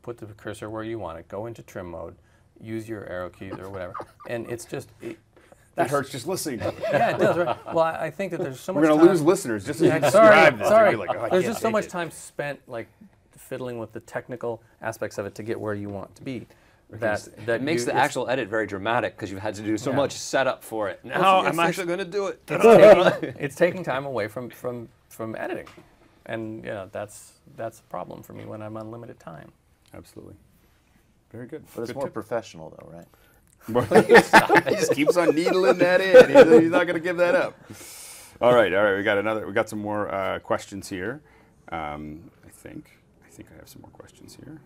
put the cursor where you want it, go into trim mode, use your arrow keys or whatever, and it's just... That hurts just listening. Yeah, it does, right? Well, I think that there's so much We're going to lose listeners just as you describe this. Sorry. Like, oh, there's just so much time spent like fiddling with the technical aspects of it to get where you want to be. That it makes the actual edit very dramatic because you've had to do so much setup for it. Now I'm actually going to do it. It's taking time away from editing, and that's a problem for me when I'm on limited time. Absolutely. Very good. But it's more professional though, right? He just keeps on needling that in. He's not going to give that up. All right. We got some more questions here. I think I have some more questions here.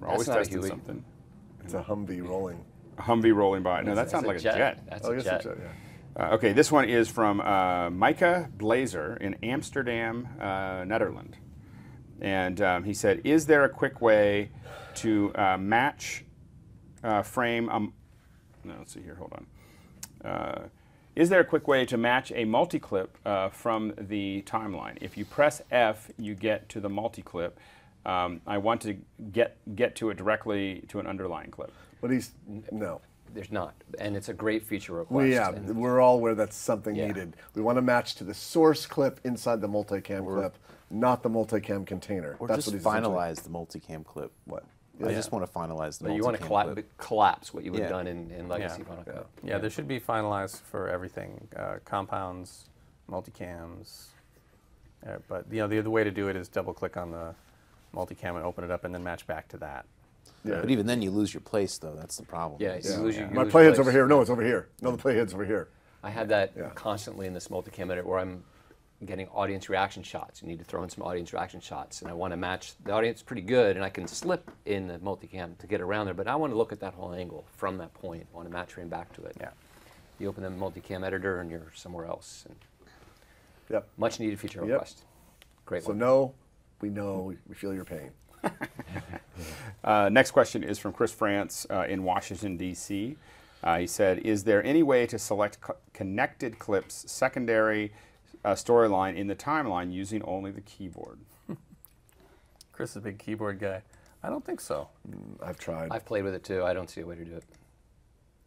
We're always testing something. It's a Humvee rolling. A Humvee rolling by. No, that sounds like a jet. That's a jet. Yeah. Okay, this one is from Micah Blazer in Amsterdam, Netherlands. And he said, is there a quick way to match frame... no, let's see here, hold on. Is there a quick way to match a multi-clip from the timeline? If you press F, you get to the multi-clip. I want to get to it directly to an underlying clip. But no. There's not, and it's a great feature request. We're all aware that's something needed. We want to match to the source clip inside the multicam clip, not the multicam container. Or that's just finalize the multicam clip. What? I just want to finalize the multicam You want to collapse what you would have done in Legacy Final Cut. Yeah, there should be finalized for everything, compounds, multicams. But the other way to do it is double-click on the multicam and open it up, and then match back to that. Yeah. But even then, you lose your place, though. That's the problem. Yeah, you lose your My playhead's over here. No, it's over here. No, the playhead's over here. I have that constantly in this multicam edit where I'm getting audience reaction shots. You need to throw in some audience reaction shots, and I want to match the audience pretty good, and I can slip in the multicam to get around there, but I want to look at that whole angle from that point. I want to match frame back to it. Yeah. You open the multicam editor, and you're somewhere else. And Yep. much needed feature request. Great So one. no, we know, we feel your pain. Next question is from Chris France in Washington, D.C. He said, is there any way to select connected clips, secondary storyline in the timeline using only the keyboard? Chris is a big keyboard guy. I don't think so. I've tried. I've played with it too. I don't see a way to do it.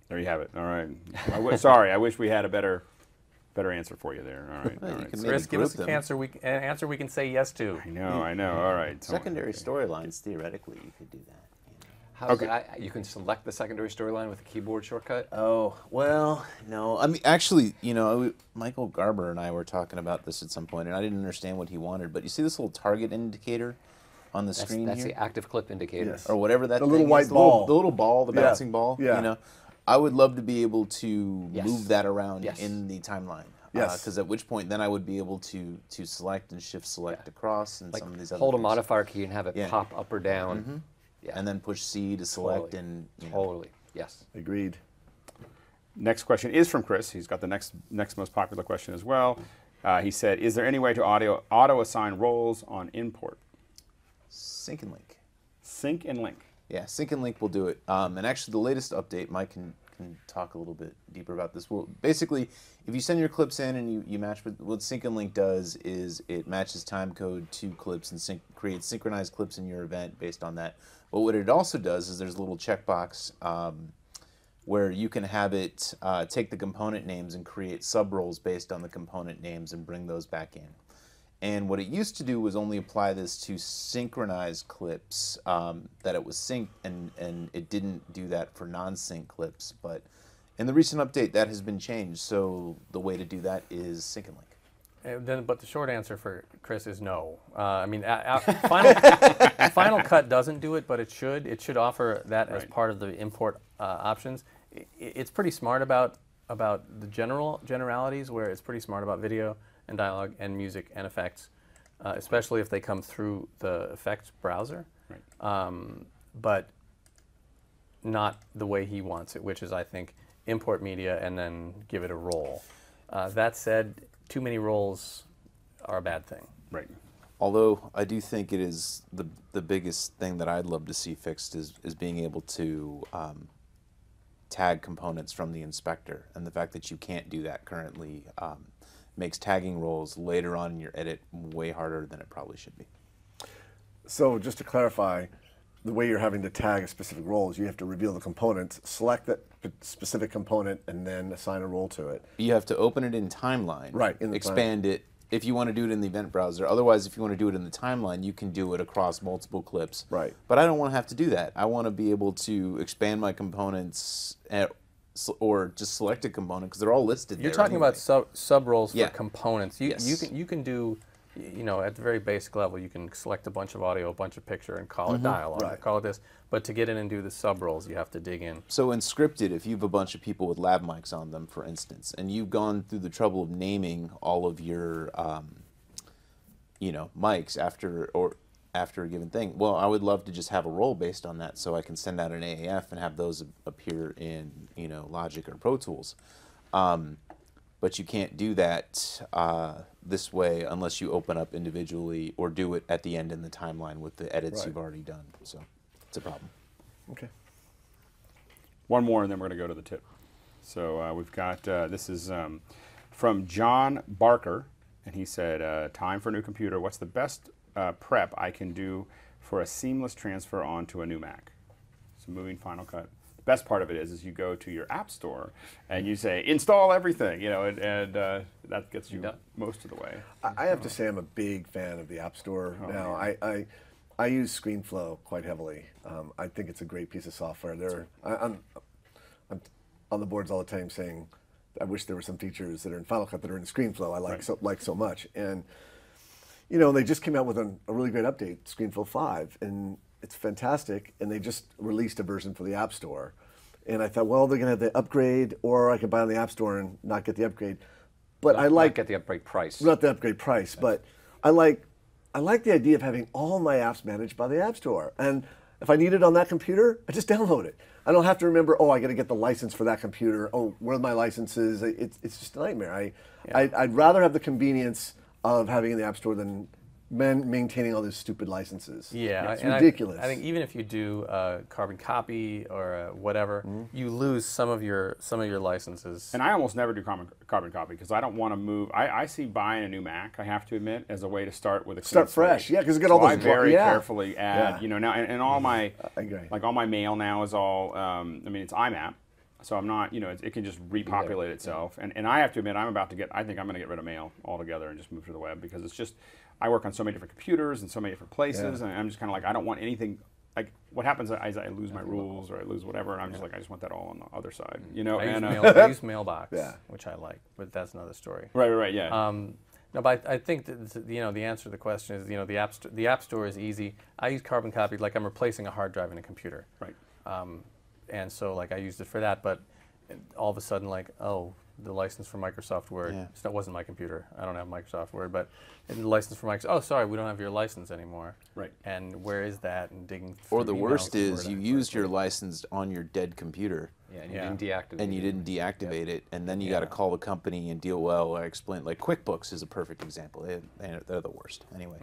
There you have it. All right. Sorry, I wish we had a better answer for you there. All right. Well, All you right. can Chris, maybe give us group an them. answer we can say yes to. I know. All right. Secondary storylines, theoretically, you could do that. How's that? You can select the secondary storyline with a keyboard shortcut? Oh, well, no. I mean, actually, Michael Garber and I were talking about this at some point, and I didn't understand what he wanted, but you see this little target indicator on the screen That's here? the active clip indicator. Yes. Or whatever that The thing little is, white the ball. the little ball, the bouncing ball. Yeah. I would love to be able to Yes. move that around Yes. in the timeline. Yes. Because at which point, then I would be able to select and shift select across and Like some of these other hold a things. modifier key and have it Yeah. pop up or down. Yeah. And then push C to select Totally. and Totally. Yes. Agreed. Next question is from Chris. He's got the next most popular question as well. He said, is there any way to auto assign roles on import? sync and link. Sync and link. Yeah, sync and link will do it. And actually, the latest update, Mike can talk a little bit deeper about this. Well, basically, if you send your clips in and you match what sync and link does is it matches time code to clips and creates synchronized clips in your event based on that. But what it also does is there's a little checkbox where you can have it take the component names and create sub-roles based on the component names and bring those back in. And what it used to do was only apply this to synchronized clips that it was synced, and it didn't do that for non-sync clips. But in the recent update, that has been changed. So the way to do that is sync and link. But the short answer for Chris is no. I mean, Final Cut doesn't do it, but it should. It should offer that as part of the import options. It's pretty smart about the generalities, where it's pretty smart about video and dialogue and music and effects, especially if they come through the effects browser. Right. But not the way he wants it, which is, I think, import media and then give it a role. That said, too many roles are a bad thing. Right. Although I do think it is the biggest thing that I'd love to see fixed is being able to tag components from the inspector, and the fact that you can't do that currently makes tagging roles later on in your edit way harder than it probably should be. So just to clarify, the way you're having to tag a specific role is you have to reveal the components, select that specific component, and then assign a role to it. You have to open it in timeline, Right, in the expand it if you want to do it in the event browser. Otherwise, if you want to do it in the timeline, you can do it across multiple clips. Right. But I don't want to have to do that. I want to be able to expand my components or just select a component because they're all listed You're there talking anyway. about sub roles Yeah. for components. You Yes. you can do, at the very basic level, you can select a bunch of audio, a bunch of picture, and call it dialogue, or Right. call it this. But to get in and do the sub roles, you have to dig in. So in scripted, if you have a bunch of people with lav mics on them, for instance, and you've gone through the trouble of naming all of your, mics after a given thing, well, I would love to just have a role based on that, so I can send out an AAF and have those appear in, Logic or Pro Tools. But you can't do that this way unless you open up individually or do it at the end in the timeline with the edits Right. you've already done. So it's a problem. Okay. One more, and then we're going to go to the tip. So we've got, this is from John Barker, and he said, time for a new computer. What's the best prep I can do for a seamless transfer onto a new Mac? So moving Final Cut. The best part of it is you go to your app store and you say, install everything, you know, and that gets you most of the way. I have to say I'm a big fan of the App Store now. I use ScreenFlow quite heavily. I think it's a great piece of software. I'm on the boards all the time saying, I wish there were some features that are in Final Cut that are in ScreenFlow I like so much. And you know, they just came out with a really great update, ScreenFlow 5, and it's fantastic. And they just released a version for the App Store. And I thought, well, they're going to have the upgrade, or I could buy it on the App Store and not get the upgrade. But I like not get the upgrade price. Not the upgrade price, but I like the idea of having all my apps managed by the App Store. And if I need it on that computer, I just download it. I don't have to remember, oh, I got to get the license for that computer. Oh, where are my licenses? It's just a nightmare. I'd rather have the convenience of having it in the App Store than maintaining all these stupid licenses. Yeah, it's ridiculous. I think even if you do carbon copy or whatever, you lose some of your licenses. And I almost never do carbon copy because I don't want to move. I see buying a new Mac, I have to admit, as a way to start with a clean fresh. slate. Yeah, because you get all those. I very carefully add, you know, now and all my like all my mail now is all. I mean, it's IMAP. So I'm not, you know, it can just repopulate itself. And I have to admit, I think I'm going to get rid of mail altogether and just move to the web because it's just, I work on so many different computers and so many different places, and I'm just kind of like, I don't want anything, like, what happens is I lose my rules or I lose whatever, and I'm just like, I just want that all on the other side, you know? I use Mailbox, which I like, but that's another story. Right, yeah. No, but I think that, you know, the answer to the question is, you know, the App Store is easy. I use carbon copy like I'm replacing a hard drive in a computer. Right. And so, like, I used it for that, but all of a sudden, like, oh, the license for Microsoft Word. Yeah. That wasn't my computer. I don't have Microsoft Word, but the license for Microsoft. Oh, sorry, we don't have your license anymore. Right. And where is that? And digging. Or the worst is you used your license on your dead computer. Yeah, and you didn't deactivate it. And you didn't deactivate it, and then you got to call the company and deal well. I explained, like QuickBooks is a perfect example. They're the worst. Anyway,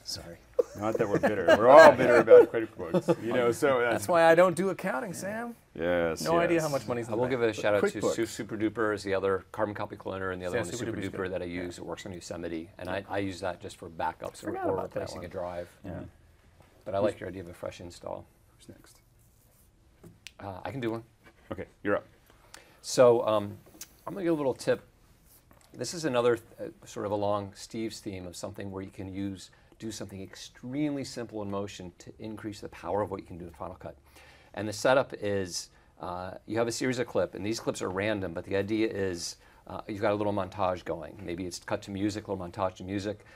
sorry. Not that we're bitter. We're all bitter about QuickBooks, you know. So that's why I don't do accounting, Sam. Yes. No idea how much money's in the bank. I will give a shout out to Super Duper is the other carbon copy cloner, and the other one is Super Duper that I use. It works on Yosemite, and I use that just for backups or replacing a drive. Yeah. But I like your idea of a fresh install. Who's next? I can do one. Okay, you're up. So I'm going to give a little tip. This is another sort of along Steve's theme of something where you can do something extremely simple in motion to increase the power of what you can do in Final Cut. And the setup is you have a series of clips, and these clips are random, but the idea is you've got a little montage going. Maybe it's cut to music, a little montage to music.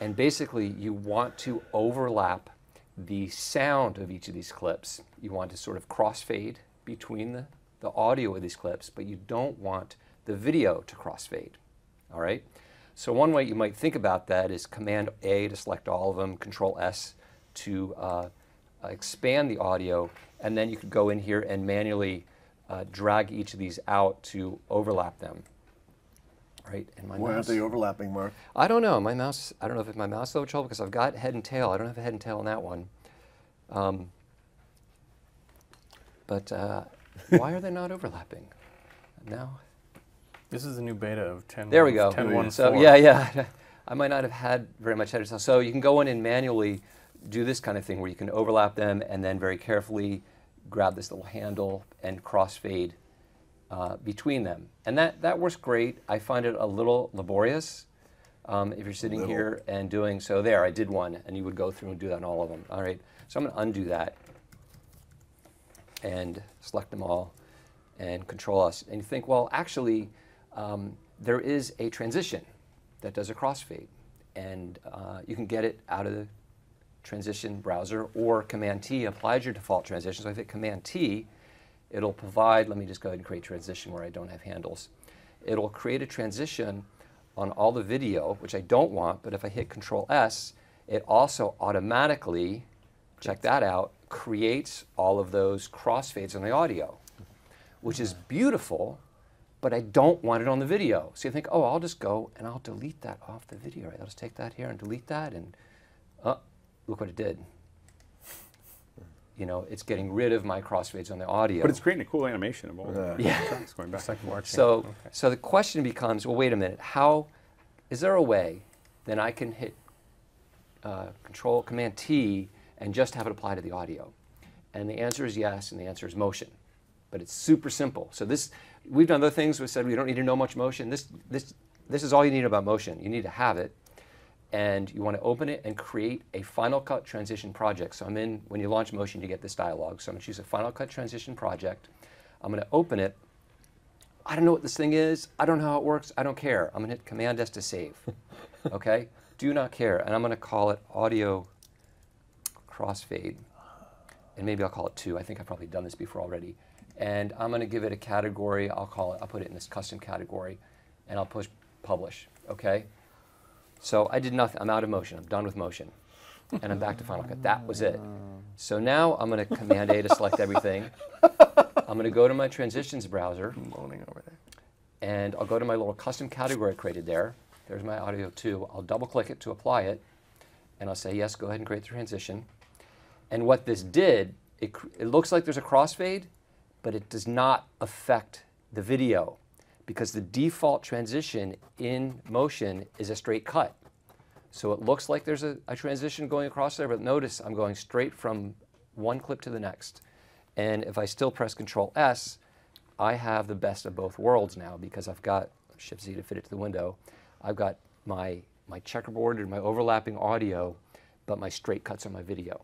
And basically, you want to overlap the sound of each of these clips. You want to sort of crossfade between the audio of these clips, but you don't want the video to crossfade. All right? So one way you might think about that is Command A to select all of them, Control S to expand the audio, and then you could go in here and manually drag each of these out to overlap them. Right? And my Why aren't they overlapping, Mark? I don't know. My mouse. I don't know if my mouse is having trouble because I've got head and tail. I don't have a head and tail on that one. But why are they not overlapping? Now. This is the new beta of 10. There we go. 10.1.4. So yeah. I might not have had very much head and tail. So you can go in and manually do this kind of thing where you can overlap them and then very carefully grab this little handle and crossfade between them. And that works great. I find it a little laborious if you're sitting here and doing, so there, I did one, and you would go through and do that on all of them. All right, so I'm going to undo that and select them all and Control S. And you think, well, actually, there is a transition that does a crossfade, and you can get it out of the transition browser, or Command T applies your default transition. So if I hit Command T, it'll provide, let me just go ahead and create transition where I don't have handles. It'll create a transition on all the video, which I don't want, but if I hit Control S, it also automatically, check that out, creates all of those crossfades on the audio, which is beautiful, but I don't want it on the video. So you think, oh, I'll just go and I'll delete that off the video. Right? I'll just take that here and delete that, and look what it did. you know, it's getting rid of my crossfades on the audio. But it's creating a cool animation of all the tracks going back. So, so the question becomes, well, wait a minute. How is there a way that I can hit Control Command T and just have it apply to the audio? And the answer is yes, and the answer is motion. But it's super simple. So this, we've done other things. We said we don't need to know much motion. This is all you need about motion. You need to have it, and you want to open it and create a Final Cut transition project. So I'm in, when you launch motion, you get this dialog. So I'm going to choose a Final Cut transition project. I'm going to open it. I don't know what this thing is. I don't know how it works. I don't care. I'm going to hit Command S to save. Okay? Do not care. And I'm going to call it Audio Crossfade. And maybe I'll call it 2. I think I've probably done this before already. And I'm going to give it a category. I'll put it in this custom category, and I'll push publish. Okay? So I did nothing. I'm out of motion. I'm done with motion. And I'm back to Final Cut. That was it. So now I'm going to Command A to select everything. I'm going to go to my transitions browser. Moaning over there. And I'll go to my little custom category I created there. There's my audio 2. I'll double click it to apply it. And I'll say, yes, go ahead and create the transition. And what this did, it looks like there's a crossfade, but it does not affect the video because the default transition in motion is a straight cut. So it looks like there's a transition going across there, but notice I'm going straight from one clip to the next. And if I still press Control S, I have the best of both worlds now because I've got, Shift Z to fit it to the window, I've got my checkerboard and my overlapping audio, but my straight cuts on my video.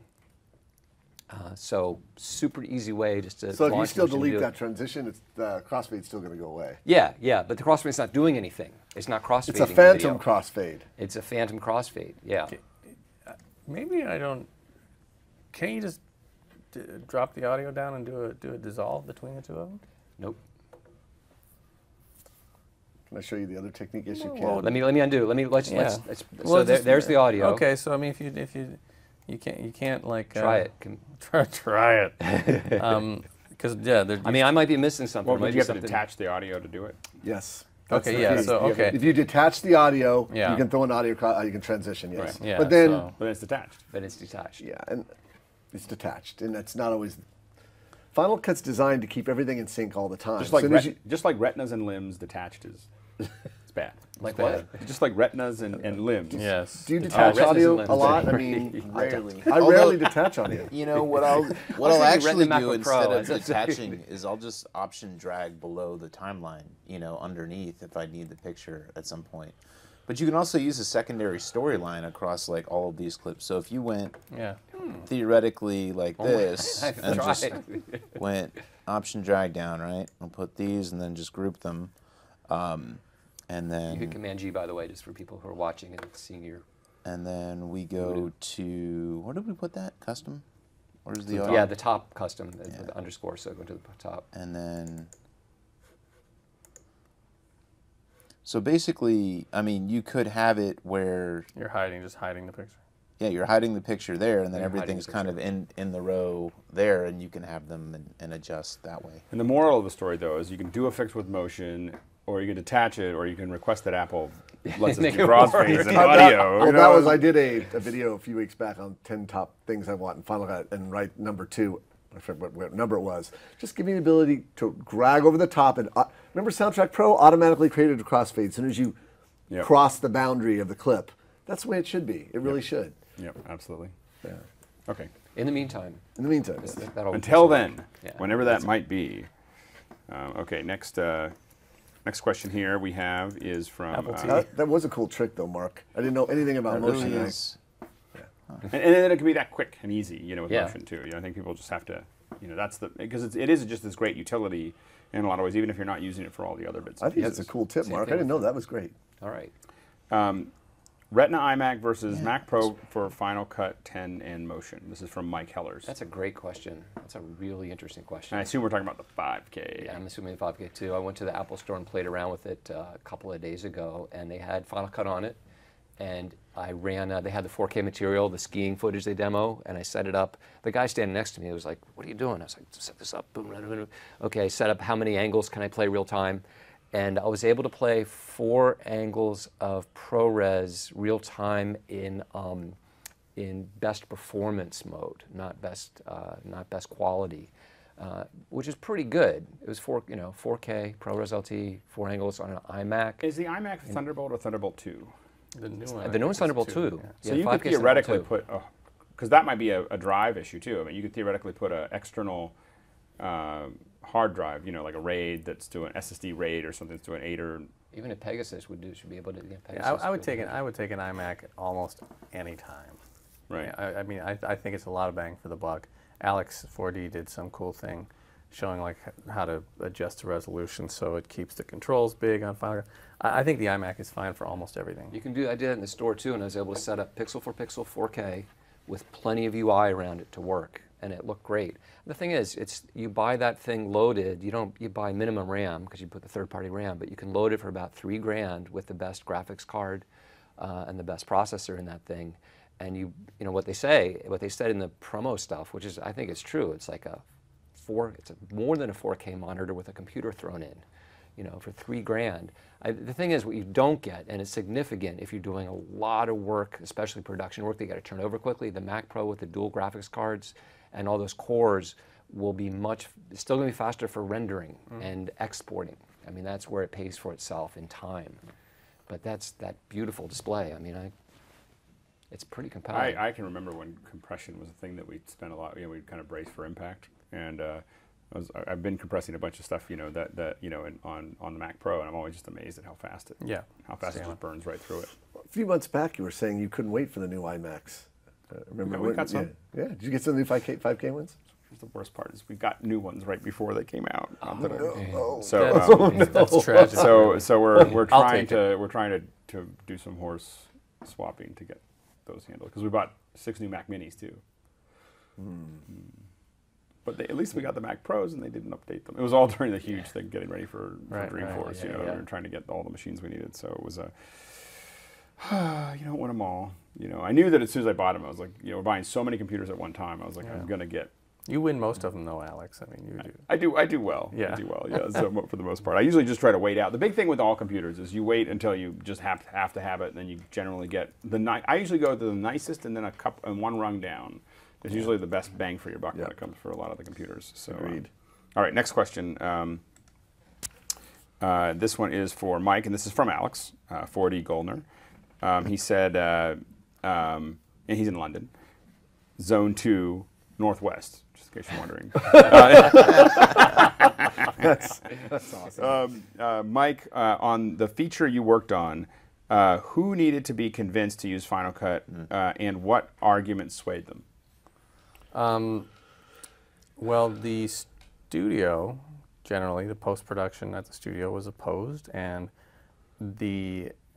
So super easy way just to So if you launch still motion and delete do that it. transition, it's, the crossfade's still going to go away. Yeah, yeah, but the crossfade's not doing anything. It's not crossfading. It's a the phantom video. crossfade. It's a phantom crossfade, yeah. Maybe I don't. Can't you just drop the audio down and do a dissolve between the two of them? Nope. Can I show you the other technique? Yes, you can. Well, Let's undo. Let's Yeah. so there's the audio. Okay, so I mean, if you can't like Try it. try it. Because yeah, I mean, I might be missing something. Well, There might did be you have to something- detach the audio to do it? Yes. Okay, the yeah, key. so, okay. If you detach the audio, Yeah. you can throw an audio, you can transition, yes. Right, yeah, but then, so- But it's detached. But it's detached. yeah, and it's detached, and that's not always. Final Cut's designed to keep everything in sync all the time. Just like As soon as you- just like retinas and limbs detached is it's bad. Like It's bad. what? Just like retinas and limbs. Yes. do you detach retinas audio and limbs. a lot? I mean, Rarely. I rarely detach audio. You know what I'll thinking actually Retina do MacBook instead Pro, of as I say. detaching is I'll just option drag below the timeline, you know, underneath if I need the picture at some point. But you can also use a secondary storyline across like all of these clips. So if you went Yeah. theoretically like this I've and just tried. went option drag down, right? I'll put these and then just group them. And You hit then Command G, by the way, just for people who are watching and seeing your. we go to where did we put that? Custom? Where's the audio? Yeah, the top custom with the underscore. So go to the top. And then, so basically, I mean, you could have it where, You're just hiding the picture. yeah, you're hiding the picture there, and then You're hiding everything's the kind of in the row there, and you can have them and adjust that way. And the moral of the story, though, is you can do effects with motion, or you can detach it, or you can request that Apple lets us Make do it crossfades work. and audio. Well, you that know? was, I did a video a few weeks back on 10 top things I want in Final Cut, and right number 2, I forget what number it was, just give me the ability to drag over the top. And remember Soundtrack Pro automatically created a crossfade as soon as you Yep. cross the boundary of the clip. That's the way it should be. It really should. Yep, absolutely. Yeah. Okay. In the meantime, In the meantime, that'll Until then, Yeah. whenever that might be. Okay, next question here we have is from Apple TV. that was a cool trick though, Mark. I didn't know anything about It motion. really I- is. and then it can be that quick and easy, you know, with Yeah. motion too. You know, I think people just have to, you know, that's the because it is just this great utility in a lot of ways, even if you're not using it for all the other bits. I and think that's a pieces. cool tip, Same Mark. I thing didn't know that was great. All right. Retina iMac versus Mac Pro for Final Cut 10 and motion. This is from Mike Hellers. That's a great question. That's a really interesting question. And I assume we're talking about the 5K. Yeah, I'm assuming the 5K too. I went to the Apple store and played around with it a couple of days ago, and they had Final Cut on it. And I ran, they had the 4K material, the skiing footage they demo, and I set it up. The guy standing next to me was like, "What are you doing?" I was like, "Set this up." Boom, boom, boom. Okay, set up how many angles can I play real time? And I was able to play 4 angles of ProRes real time in in best performance mode, not best quality, which is pretty good. It was 4K, ProRes LT, 4 angles on an iMac. Is the iMac Thunderbolt or Thunderbolt 2? The new one. The new one's Thunderbolt 2. Yeah. So you could theoretically put, because that might be a drive issue too. I mean, you could theoretically put an external hard drive, like a RAID that's doing SSD RAID or something that's doing 8 or. Even a Pegasus should be able to. Yeah, I would take an iMac almost any time. Right. Yeah, I mean, I think it's a lot of bang for the buck. Alex 4D did some cool thing showing like how to adjust the resolution so it keeps the controls big on Final Cut. I think the iMac is fine for almost everything. You can do. I did it in the store too, and I was able to set up pixel for pixel 4K with plenty of UI around it to work, and it looked great. The thing is, you buy that thing loaded. You buy minimum RAM because you put the third-party RAM, but you can load it for about $3,000 with the best graphics card and the best processor in that thing. And you know what they said in the promo stuff, which is I think it's true. It's like it's more than a 4K monitor with a computer thrown in, for $3,000. The thing is, what you don't get, and it's significant if you're doing a lot of work, especially production work that you got to turn over quickly. The Mac Pro with the dual graphics cards and all those cores will be still going to be faster for rendering and exporting. I mean, that's where it pays for itself in time. But that's that beautiful display. I mean, it's pretty compelling. I can remember when compression was a thing that we spent a lot. We'd kind of brace for impact, and I've been compressing a bunch of stuff, on the Mac Pro, and I'm always just amazed at how fast it just burns right through it. A few months back, you were saying you couldn't wait for the new iMacs. Remember we got some. Yeah. Did you get some new 5K ones? The worst part is we got new ones right before they came out. So That's tragic. So we're trying to do some horse swapping to get those handled, because we bought 6 new Mac Minis too. But at least we got the Mac Pros, and they didn't update them. It was all during the huge thing, getting ready for Dreamforce. We were trying to get all the machines we needed. So it was you don't want them all. I knew that as soon as I bought them, I was like, we're buying so many computers at one time. I was like, I'm gonna get. You win most of them, though, Alex. I mean, you do. I do well. Yeah. I do well. Yeah. So for the most part, I usually just try to wait out. The big thing with all computers is you wait until you just have to have it, and then you generally get I usually go to the nicest, and then one rung down. It's usually the best bang for your buck when it comes for a lot of the computers. So, agreed. All right, next question. This one is for Mike, and this is from Alex, 4D Goldner. He said, and he's in London, Zone 2, Northwest, just in case you're wondering. That's awesome. Mike, on the feature you worked on, who needed to be convinced to use Final Cut, and what arguments swayed them? Well, the studio, generally, the post-production at the studio was opposed, and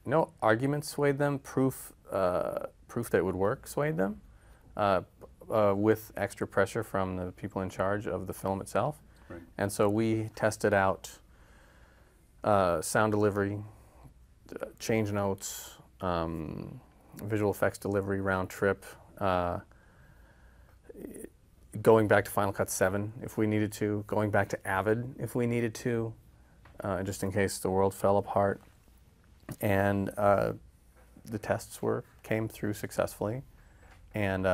no arguments swayed them. Proof that it would work swayed them, with extra pressure from the people in charge of the film itself. Right. And so we tested out sound delivery, change notes, visual effects delivery, round trip, going back to Final Cut 7 if we needed to, going back to Avid if we needed to, just in case the world fell apart. And the tests came through successfully, and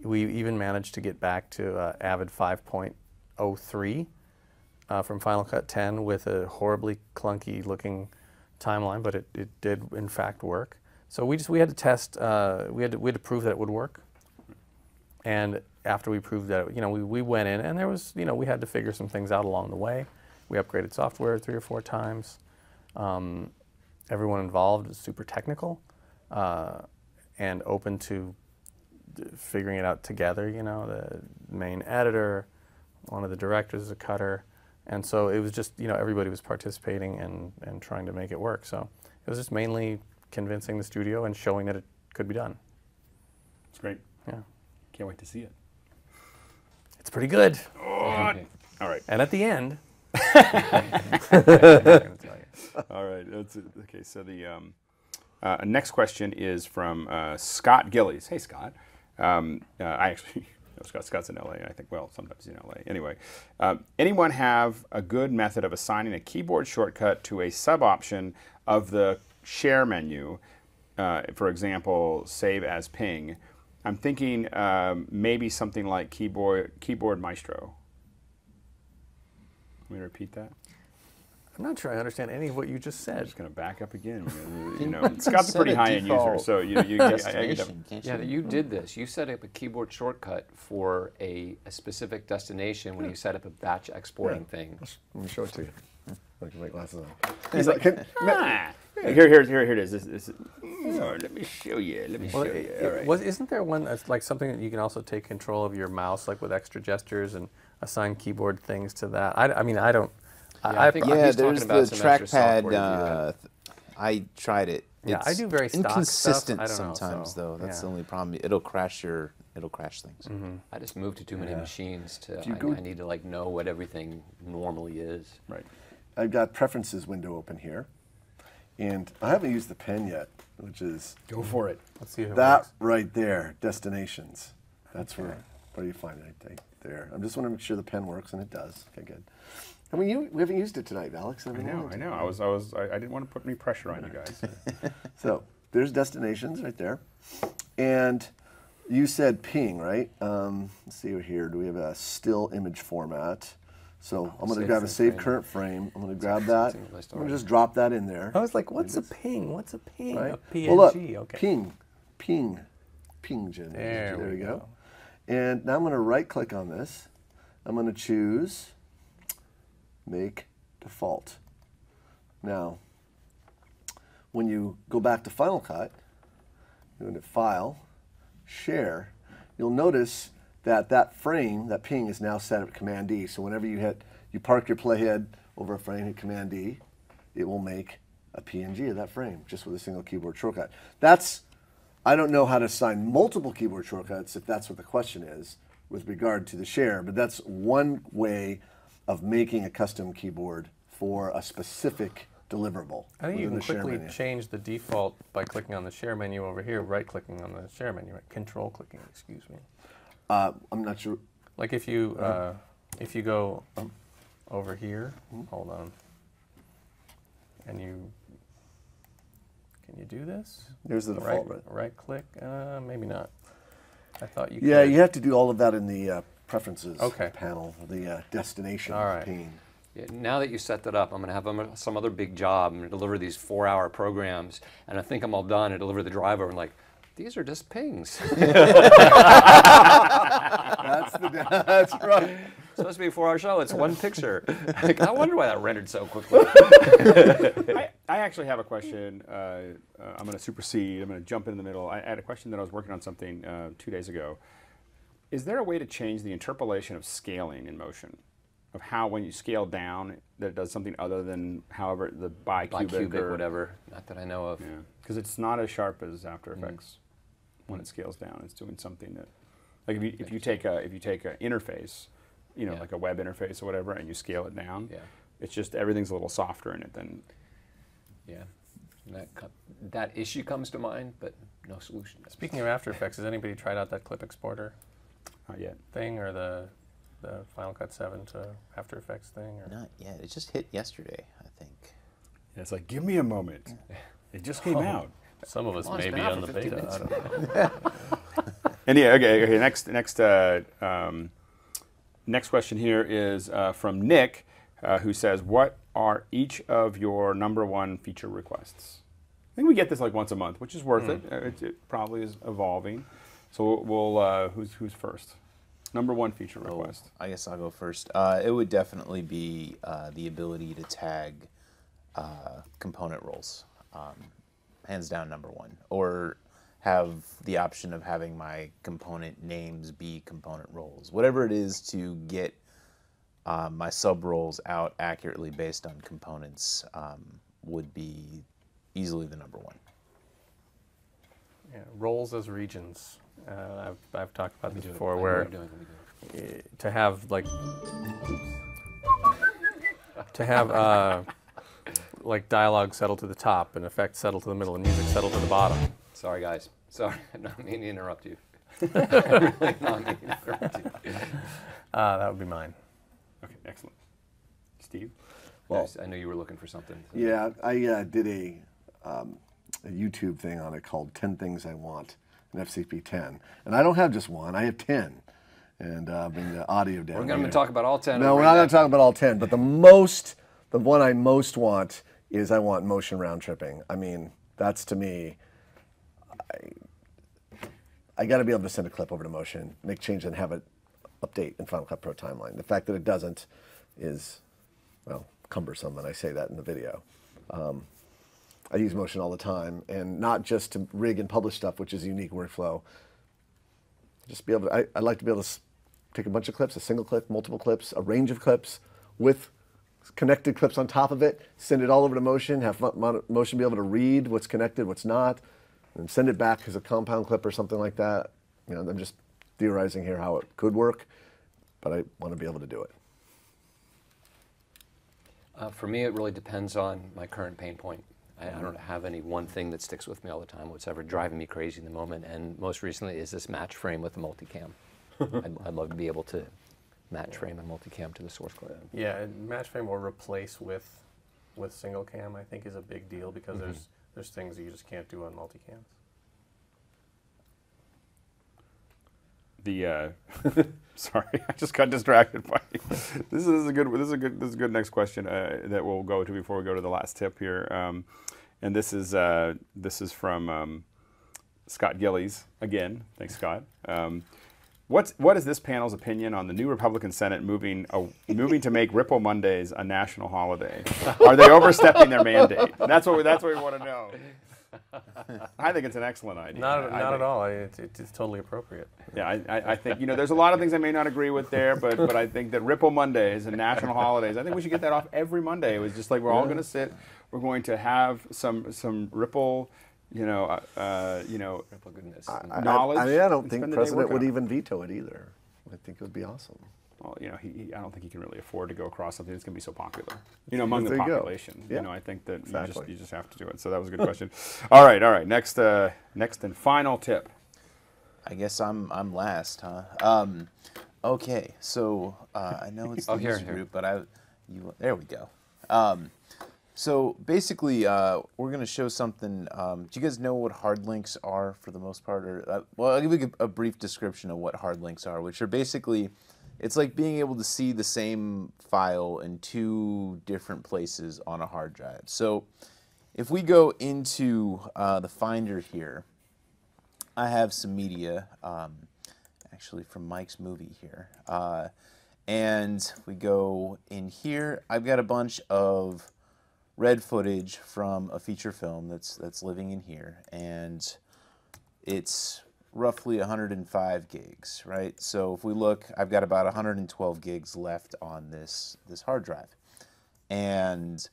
we even managed to get back to Avid 5.03 from Final Cut 10 with a horribly clunky looking timeline, but it did in fact work. So we had to test, we had to prove that it would work. And after we proved that, we went in, and there was, we had to figure some things out along the way. We upgraded software 3 or 4 times. Everyone involved is super technical and open to figuring it out together. The main editor, one of the directors is a cutter, and so it was just, everybody was participating and trying to make it work. So it was just mainly convincing the studio and showing that it could be done. It's great. Yeah. Can't wait to see it. It's pretty good. Oh, all right. And at the end. All right. That's it. Okay. So the next question is from Scott Gillies. Hey, Scott. I actually know Scott's in LA. I think, well, sometimes he's in LA. Anyway, anyone have a good method of assigning a keyboard shortcut to a sub option of the share menu? For example, save as ping. I'm thinking maybe something like keyboard maestro. Let me repeat that. I'm not sure I understand any of what you just I'm said. just going to back up again. You know, Scott's a pretty high-end user, so you Destination, can't Yeah, you? you did this. You set up a keyboard shortcut for a specific destination when you set up a batch exporting thing. Let me show it to you. I can make glasses on. He's like, here it is. Let me show you. Let me show you. All right. Isn't there one that's like something that you can also take control of your mouse, like with extra gestures, and assign keyboard things to that? I mean, I don't. I think Yeah, he's talking there's about the some extra software to do trackpad. that. I tried it. Yeah, I do very stock stuff. inconsistent I don't know, sometimes, so, though. That's yeah. the only problem. It'll crash things. I just moved to too many machines to. you go- I need to like know what everything normally is. Right. I've got preferences window open here, and I haven't used the pen yet, which is Go for it. Let's see if it that works. right there, destinations. That's where you find it right there. I just want to make sure the pen works, and it does. Okay, good. I mean, we haven't used it tonight, Alex. I know. I didn't want to put any pressure on you guys. So there's destinations right there, and you said ping, right? Let's see here. Do we have a still image format? So I'm going to Save grab a frame save frame. current frame. I'm going to grab that. in the list I'm going to already. just drop that in there. I was like, what's a ping? What's a ping? Right? A PNG. Well, look, Okay. ping, Gen. There we we go. go. And now I'm going to right click on this. I'm going to choose make default. Now, when you go back to Final Cut, you're going to File, Share, you'll notice that that frame, that ping, is now set at Command D. So whenever you park your playhead over a frame, hit Command D, it will make a PNG of that frame just with a single keyboard shortcut. I don't know how to assign multiple keyboard shortcuts if that's what the question is with regard to the share, but that's one way of making a custom keyboard for a specific deliverable. I think you within can the share quickly menu. change the default by clicking on the share menu over here, right-clicking on the share menu, control clicking, excuse me. I'm not sure. Like if you go over here, hold on, and can you do this? There's the default, right? Right click, maybe not. I thought you Yeah, could. you have to do all of that in the preferences Okay. panel, the destination All right. pane. Yeah, now that you set that up, I'm going to have some other big job. I'm going to deliver these 4-hour programs, and I think I'm all done. I deliver the driver, and like, these are just pings. That's right. It's supposed to be a 4-hour show. It's one picture. Like, I wonder why that rendered so quickly. I actually have a question. I'm going to supersede. I'm going to jump in the middle. I had a question that I was working on something 2 days ago. Is there a way to change the interpolation of scaling in motion? Of how when you scale down, that it does something other than however the bicubic Cubic, or whatever. Not that I know of. Yeah, because it's not as sharp as After Effects when it scales down. It's doing something that, like if you take a interface, you know, Yeah. like a web interface or whatever, and you scale it down, Yeah. it's just everything's a little softer in it than. Yeah. And that issue comes to mind, but no solution. Speaking of After Effects, has anybody tried out that clip exporter Not yet. thing or the Final Cut 7 to After Effects thing? Or? Not yet. It just hit yesterday, I think. And it's like, give me a moment. It just came out. Some of us Come on, may it's be been out on the for 15 beta. minutes. I don't know. And yeah, okay. Next question here is from Nick, who says, "What are each of your #1 feature requests?" I think we get this like once a month, which is worth it. It probably is evolving. So we'll who's first? #1 feature request. I guess I'll go first. It would definitely be the ability to tag component roles. Hands down, #1. Or have the option of having my component names be component roles. Whatever it is to get my sub roles out accurately based on components would be easily the #1. Yeah, roles as regions. I've talked about this before, I know where what you're doing. Let me do it. to have like dialogue settle to the top and effects settle to the middle and music settle to the bottom. Sorry, guys. Sorry. I don't mean to interrupt you. Really not mean to interrupt you. That would be mine. Okay, excellent. Steve? Well, I know you were looking for something. yeah, I did a YouTube thing on it called 10 Things I Want. an FCP10. And I don't have just one, I have 10. And being the audio down We're going to talk about all 10. No, we're not going to talk about all 10, but the one I most want is I want motion round tripping. I mean, that's to me, I got to be able to send a clip over to motion, make change and have it update in Final Cut Pro timeline. The fact that it doesn't is, well, cumbersome, and I say that in the video. I use motion all the time, and not just to rig and publish stuff, which is a unique workflow. Just be able to, I'd like to be able to take a bunch of clips, a single clip, multiple clips, a range of clips with connected clips on top of it, send it all over to motion, have motion be able to read what's connected, what's not, and send it back as a compound clip or something like that. You know, I'm just theorizing here how it could work, but I want to be able to do it. For me, it really depends on my current pain point. I don't have any one thing that sticks with me all the time, what's ever driving me crazy in the moment, and most recently is this match frame with the multicam. I'd love to be able to match frame and multicam to the source clip. Yeah, and match frame or replace with single cam, I think, is a big deal because there's things that you just can't do on multicams. The sorry, I just got distracted by this is a good next question that we'll go to before we go to the last tip here, and this is from Scott Gillies again. Thanks, Scott. What is this panel's opinion on the new Republican Senate moving to make Ripple Mondays a national holiday? Are they overstepping their mandate? That's what we want to know. I think it's an excellent idea. Not at all. It's totally appropriate. Yeah, I think, you know, there's a lot of things I may not agree with there, but I think that Ripple Mondays and national holidays, I think we should get that off every Monday. It was just like we're all going to sit, we're going to have some Ripple, Ripple goodness. knowledge. I don't think the president would even veto it either. I think it would be awesome. Well, you know, I don't think he can really afford to go across something that's going to be so popular, you know, among the population. Yeah. You know, I think that Exactly. you just have to do it. So that was a good question. All right. Next and final tip. I guess I'm last, huh? Okay, so I know it's the user group, but there we go. So basically, we're going to show something. Do you guys know what hard links are for the most part? Or well, I'll give you a brief description of what hard links are, which are basically, it's like being able to see the same file in two different places on a hard drive. So if we go into the Finder here, I have some media, actually from Mike's movie here. And we go in here, I've got a bunch of red footage from a feature film that's living in here, and it's roughly 105 gigs, right? So if we look, I've got about 112 gigs left on this hard drive. And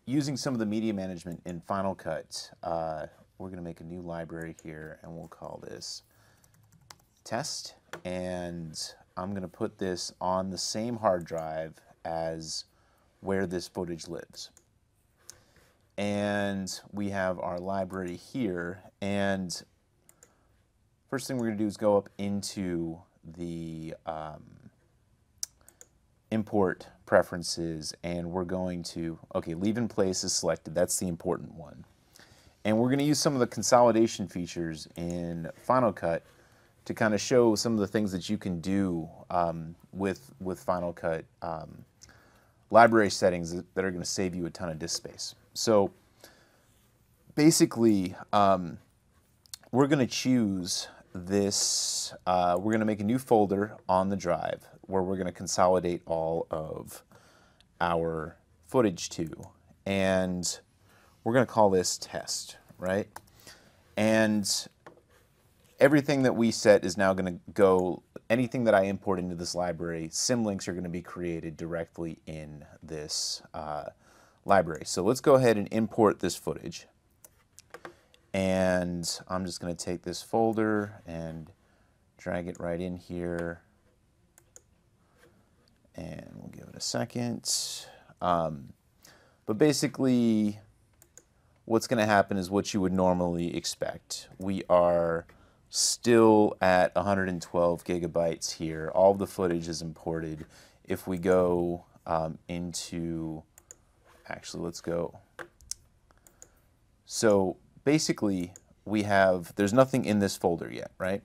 using some of the media management in Final Cut, we're going to make a new library here, and we'll call this test. And I'm going to put this on the same hard drive as where this footage lives. And we have our library here, and first thing we're going to do is go up into the import preferences, and we're going to, okay, leave in place is selected, that's the important one. And we're going to use some of the consolidation features in Final Cut to kind of show some of the things that you can do with Final Cut library settings that are going to save you a ton of disk space. So basically, we're going to choose this, we're going to make a new folder on the drive where we're going to consolidate all of our footage to. And we're going to call this test, right? And everything that we set is now going to go, anything that I import into this library, symlinks are going to be created directly in this library. So let's go ahead and import this footage. And I'm just going to take this folder and drag it right in here. And we'll give it a second. But basically, what's going to happen is what you would normally expect. We are still at 112 gigabytes here. All the footage is imported. If we go into, actually let's go. So basically there's nothing in this folder yet, right?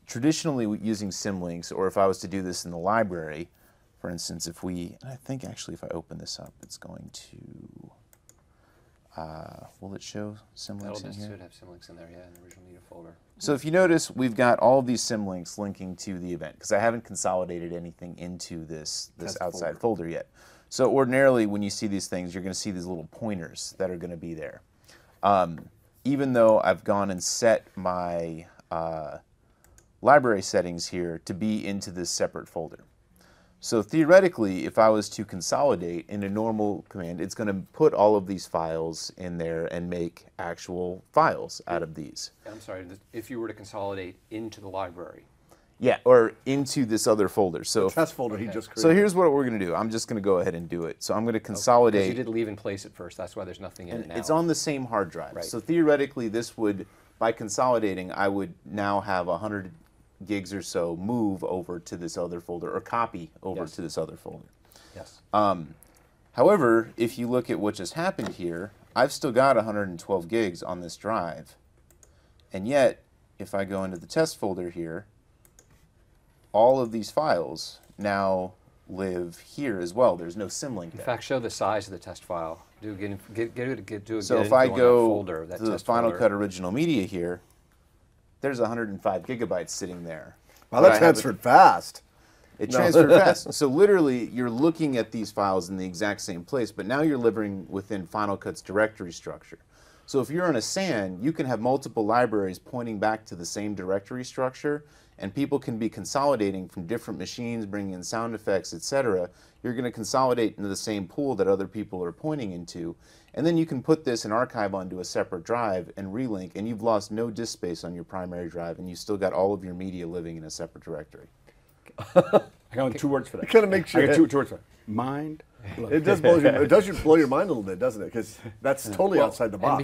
Traditionally using symlinks, or if I was to do this in the library, for instance, I think actually if I open this up, it's going to, will it show symlinks in here? Should have symlinks in there, yeah, in the original media folder. So if you notice, we've got all of these symlinks linking to the event, because I haven't consolidated anything into this outside folder yet. So ordinarily, when you see these things, you're going to see these little pointers that are going to be there. Even though I've gone and set my library settings here to be into this separate folder. So theoretically, if I was to consolidate in a normal command, it's going to put all of these files in there and make actual files out of these. I'm sorry, if you were to consolidate into the library. Yeah, or into this other folder. So Test folder he just created. So here's what we're going to do. I'm just going to go ahead and do it. So I'm going to consolidate. Because you did leave in place at first. That's why there's nothing in it now. It's on the same hard drive. Right. So theoretically, this would, by consolidating, I would now have 100 gigs or so move over to this other folder, or copy over to this other folder. Yes. However, if you look at what just happened here, I've still got 112 gigs on this drive. And yet, if I go into the test folder here, all of these files now live here as well. There's no symlink there. In fact, show the size of the test file. Do a So if I go to the Final Cut original media here, there's 105 gigabytes sitting there. Wow, that transferred fast. It transferred fast. So literally, you're looking at these files in the exact same place, but now you're living within Final Cut's directory structure. So if you're in a SAN, you can have multiple libraries pointing back to the same directory structure, and people can be consolidating from different machines, bringing in sound effects, etc. You're going to consolidate into the same pool that other people are pointing into, and then you can put this and archive onto a separate drive and relink, and you've lost no disk space on your primary drive, and you've still got all of your media living in a separate directory. I got 2 words for that. It kind of makes you. I got two words for it. Mind. It does blow your mind a little bit, doesn't it? Because that's totally outside the box. And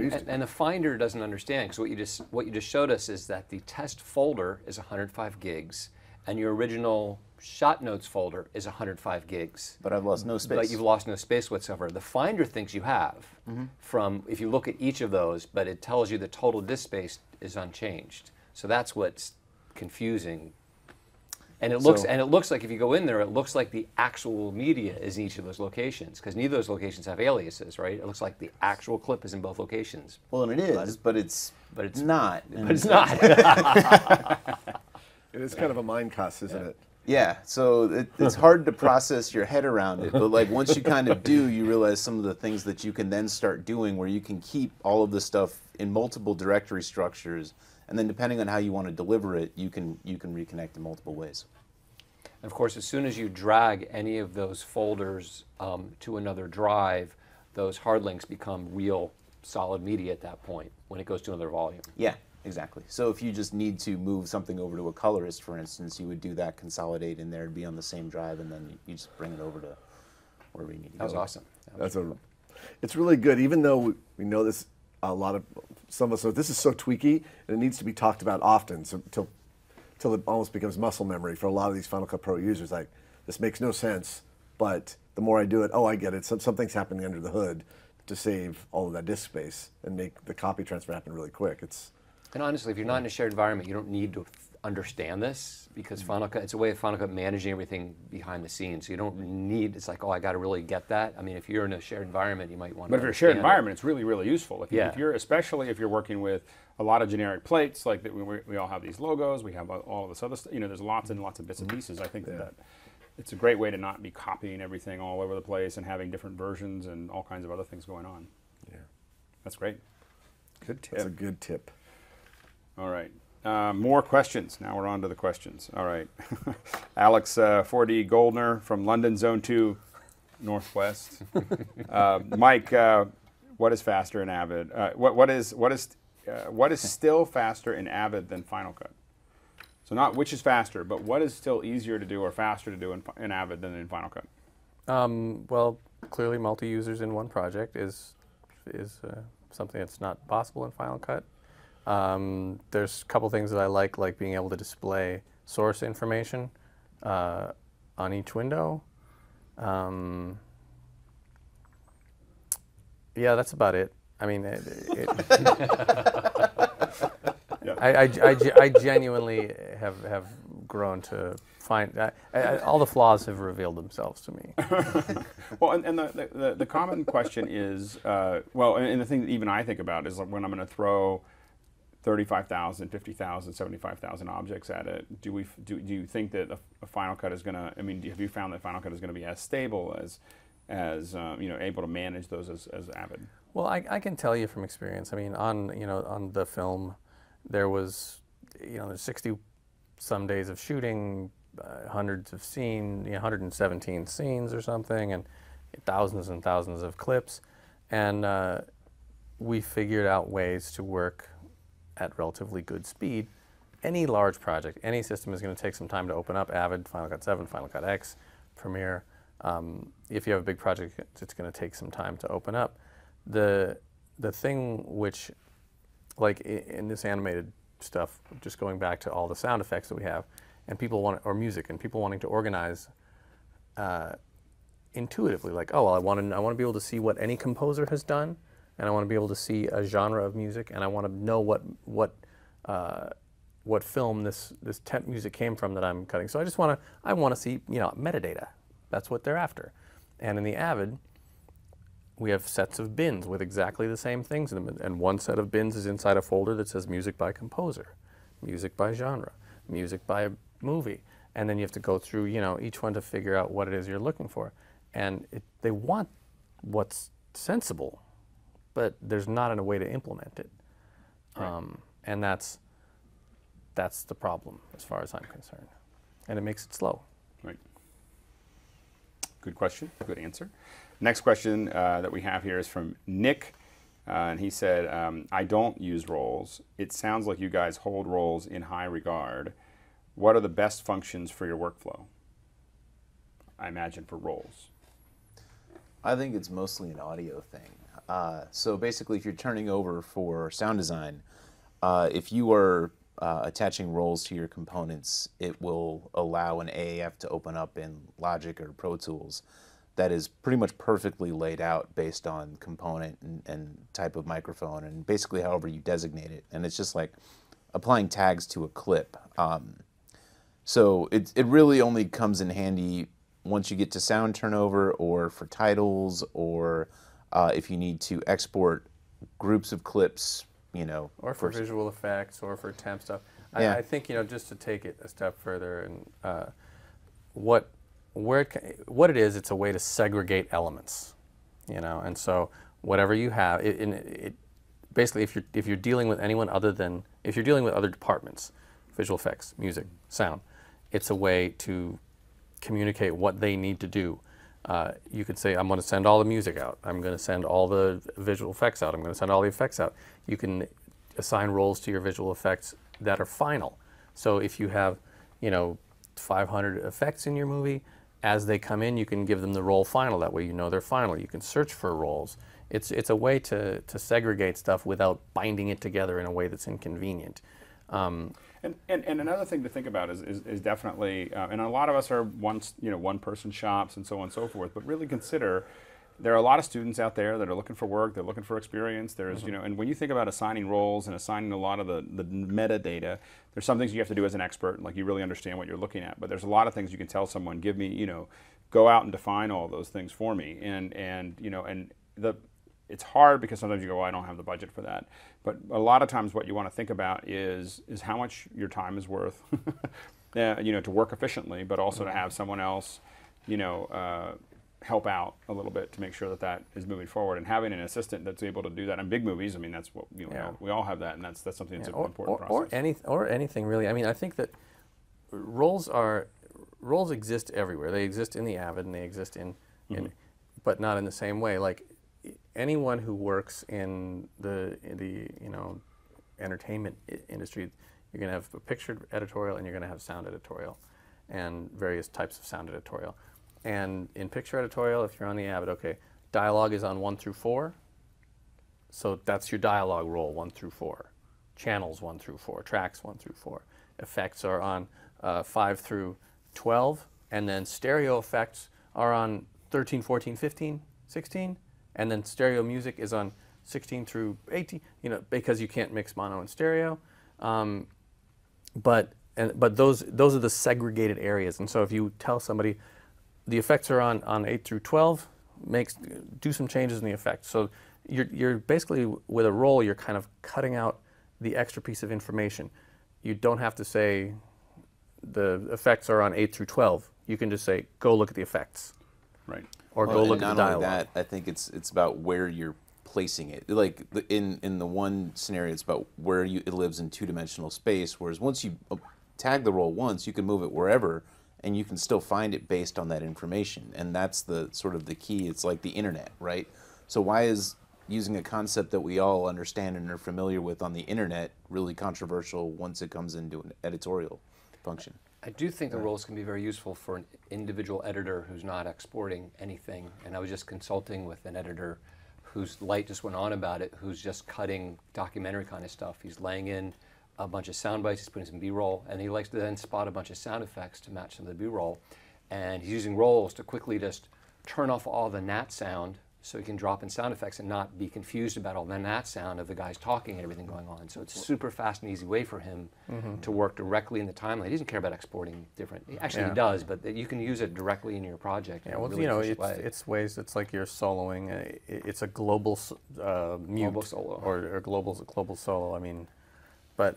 because and the Finder doesn't understand, because what you just showed us is that the test folder is 105 gigs, and your original shot notes folder is 105 gigs. But I've lost no space. But you've lost no space whatsoever. The Finder thinks you have from, if you look at each of those, but it tells you the total disk space is unchanged. So that's what's confusing. And it looks like if you go in there, it looks like the actual media is in each of those locations, because neither of those locations have aliases, right? It looks like the actual clip is in both locations. Well, and it is, but it's not. But it's not. It is kind of a mind cuss, isn't it? Yeah, so it's hard to process your head around it, but like once you kind of do, you realize some of the things that you can then start doing, where you can keep all of this stuff in multiple directory structures, and then depending on how you want to deliver it, you can reconnect in multiple ways. And of course, as soon as you drag any of those folders to another drive, those hard links become real solid media at that point when it goes to another volume. Yeah, exactly. So if you just need to move something over to a colorist, for instance, you would do that, consolidate in there, be on the same drive, and then you just bring it over to wherever you need to go. That was awesome. It's really good, even though we know this, some of us know this is so tweaky, and it needs to be talked about often, so till it almost becomes muscle memory for a lot of these Final Cut Pro users. Like, this makes no sense, but the more I do it, oh, I get it. Something's happening under the hood to save all of that disk space and make the copy transfer happen really quick. And honestly, if you're not in a shared environment, you don't need to understand this, because Final Cut, it's a way of Final Cut managing everything behind the scenes. So you don't need, it's like, oh, I got to really get that. I mean, if you're in a shared environment, you might want to. But if you're a shared environment, it's really, really useful. Yeah. Especially if you're working with a lot of generic plates, like that we all have these logos, we have all of this other stuff. You know, there's lots and lots of bits and pieces. I think that it's a great way to not be copying everything all over the place and having different versions and all kinds of other things going on. Yeah, that's great. Good tip. That's a good tip. All right. More questions. Now we're on to the questions. All right. Alex 4D Goldner from London Zone 2 Northwest. Mike, what is faster in Avid? What is still faster in Avid than Final Cut? So not which is faster, but what is still easier to do or faster to do in Avid than in Final Cut? Well, clearly multi-users in one project is something that's not possible in Final Cut. There's a couple things that I like being able to display source information on each window. Yeah, that's about it. I mean, I genuinely have grown to find all the flaws have revealed themselves to me. Well, and the common question is, well, and the thing that even I think about is like when I'm going to throw 35,000, 50,000, 75,000 objects at it, do you think that a Final Cut is going to, I mean, have you found that Final Cut is going to be as stable as able to manage those as Avid? Well, I can tell you from experience. I mean, on the film, there was, there's 60 some days of shooting, hundreds of scenes, 117 scenes or something, and thousands and thousands of clips, and we figured out ways to work at relatively good speed. Any large project, any system is going to take some time to open up. Avid, Final Cut 7, Final Cut X, Premiere. If you have a big project, it's going to take some time to open up. The thing which, like in this animated stuff, just going back to all the sound effects that we have, and people want, or music, and people wanting to organize intuitively, like, oh, well, I want to be able to see what any composer has done, and I want to be able to see a genre of music, and I want to know what film this temp music came from that I'm cutting. So I want to see metadata. That's what they're after. And in the Avid, we have sets of bins with exactly the same things in them, and one set of bins is inside a folder that says music by composer, music by genre, music by movie, and then you have to go through each one to figure out what it is you're looking for. And they want what's sensible, but there's not a way to implement it. Right. And that's the problem as far as I'm concerned. And it makes it slow. Right. Good question, good answer. Next question that we have here is from Nick, and he said, I don't use roles. It sounds like you guys hold roles in high regard. What are the best functions for your workflow? I imagine for roles. I think it's mostly an audio thing. So basically, if you're turning over for sound design, if you are attaching roles to your components, it will allow an AAF to open up in Logic or Pro Tools that is pretty much perfectly laid out based on component and type of microphone and basically however you designate it. And it's just like applying tags to a clip. So it really only comes in handy once you get to sound turnover, or for titles, or if you need to export groups of clips, or for visual effects, or for temp stuff. Yeah. I think just to take it a step further, and what it is, it's a way to segregate elements, and so whatever you have, basically if you're dealing with anyone other than, if you're dealing with other departments, visual effects, music, sound, it's a way to communicate what they need to do. You could say, I'm going to send all the music out. I'm going to send all the visual effects out. I'm going to send all the effects out. You can assign roles to your visual effects that are final. So if you have, 500 effects in your movie, as they come in, you can give them the role final. That way they're final. You can search for roles. It's a way to segregate stuff without binding it together in a way that's inconvenient. And another thing to think about is definitely, and a lot of us are one-person shops and so on and so forth, but really consider there are a lot of students out there that are looking for work, they're looking for experience. There's, and when you think about assigning roles and assigning a lot of the metadata, there's some things you have to do as an expert, like you really understand what you're looking at, but there's a lot of things you can tell someone, give me, go out and define all those things for me. It's hard because sometimes you go, well, I don't have the budget for that. But a lot of times what you want to think about is how much your time is worth, to work efficiently, but also to have someone else, help out a little bit to make sure that is moving forward. And having an assistant that's able to do that in big movies, I mean, that's what we all have that, and that's something that's an important process. Or anything really. I mean, I think that roles exist everywhere. They exist in the Avid, and they exist in but not in the same way. Like anyone who works in the entertainment industry, you're going to have a picture editorial and you're going to have sound editorial and various types of sound editorial. And in picture editorial, if you're on the Avid, okay, dialogue is on 1 through 4. So that's your dialogue role, 1 through 4. Channels 1 through 4, tracks 1 through 4. Effects are on 5 through 12, and then stereo effects are on 13, 14, 15, 16. And then stereo music is on 16 through 18, you know, because you can't mix mono and stereo. But those are the segregated areas. And so if you tell somebody the effects are on 8 through 12, do some changes in the effects. So you're basically, with a roll, you're kind of cutting out the extra piece of information. You don't have to say the effects are on 8 through 12. You can just say, go look at the effects. Right. Or go look at the not dialogue. only that, I think it's about where you're placing it. Like in the one scenario, it's about where it lives in two-dimensional space. Whereas once you tag the roll once, you can move it wherever, and you can still find it based on that information. And that's the sort of the key. It's like the internet, right? So why is using a concept that we all understand and are familiar with on the internet really controversial once it comes into an editorial function? I do think the roles can be very useful for an individual editor who's not exporting anything. And I was just consulting with an editor whose light just went on about it, who's just cutting documentary kind of stuff. He's laying in a bunch of sound bites, he's putting some B-roll, and he likes to then spot a bunch of sound effects to match some of the B-roll. And he's using rolls to quickly just turn off all the nat sound so he can drop in sound effects and not be confused about all the nat sound of the guys talking and everything going on. So it's a super fast and easy way for him to work directly in the timeline. He doesn't care about exporting different. Actually, he does, but you can use it directly in your project. Yeah, well, really you know, efficient way. it's like you're soloing. It's a global mute Global solo. or global solo. I mean, but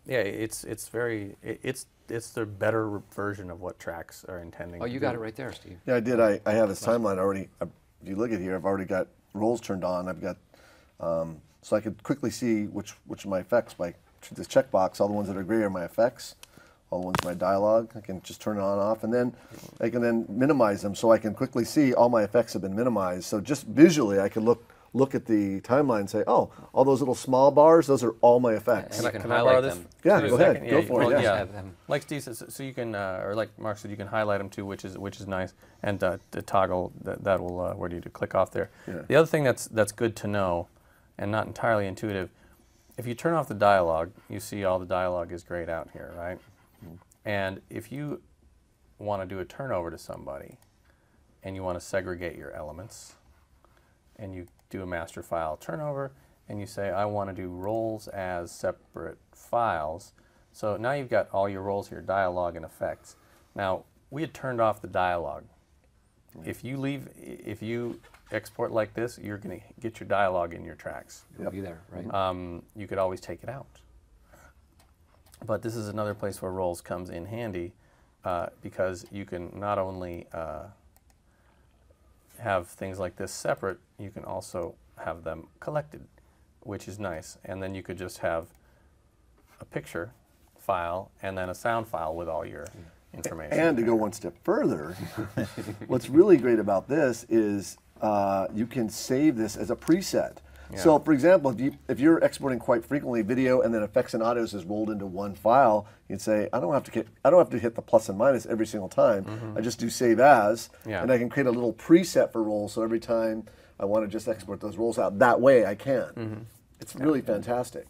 yeah, it's the better version of what tracks are intending. Oh, to you do. got it right there, Steve. Yeah, I did. I have this timeline already. If you look at here, I've already got rolls turned on. I've got, so I could quickly see which of my effects, this checkbox, all the ones that are gray are my effects, all the ones in my dialogue. I can just turn it on, off, and then I can then minimize them so I can quickly see all my effects have been minimized. So just visually, I can look at the timeline and say, oh, all those little small bars, those are all my effects. And you can Can I borrow highlight this? them. Yeah, for go a ahead. second? Go for it, well, yeah. Have them. Like Steve says, so you can, or like Mark said, you can highlight them too, which is nice, and to toggle that will where do you click off there. Yeah. The other thing that's good to know, and not entirely intuitive, if you turn off the dialogue, you see all the dialogue is grayed out here, right? And if you want to do a turnover to somebody, and you want to segregate your elements, and you do a master file turnover, and you say, I want to do roles as separate files. So now you've got all your roles here, dialogue and effects. Now, we had turned off the dialogue. If you export like this, you're going to get your dialogue in your tracks. It'll be there, right? You could always take it out. But this is another place where roles comes in handy because you can not only have things like this separate, you can also have them collected, which is nice. And then you could just have a picture file and then a sound file with all your information. And to go one step further, what's really great about this is you can save this as a preset. Yeah. So, for example, if you're exporting quite frequently video and then effects and audios is rolled into one file, you'd say, I don't have to hit the plus and minus every single time. I just do save as, and I can create a little preset for roles. So every time I want to just export those roles out, that way I can. It's really fantastic.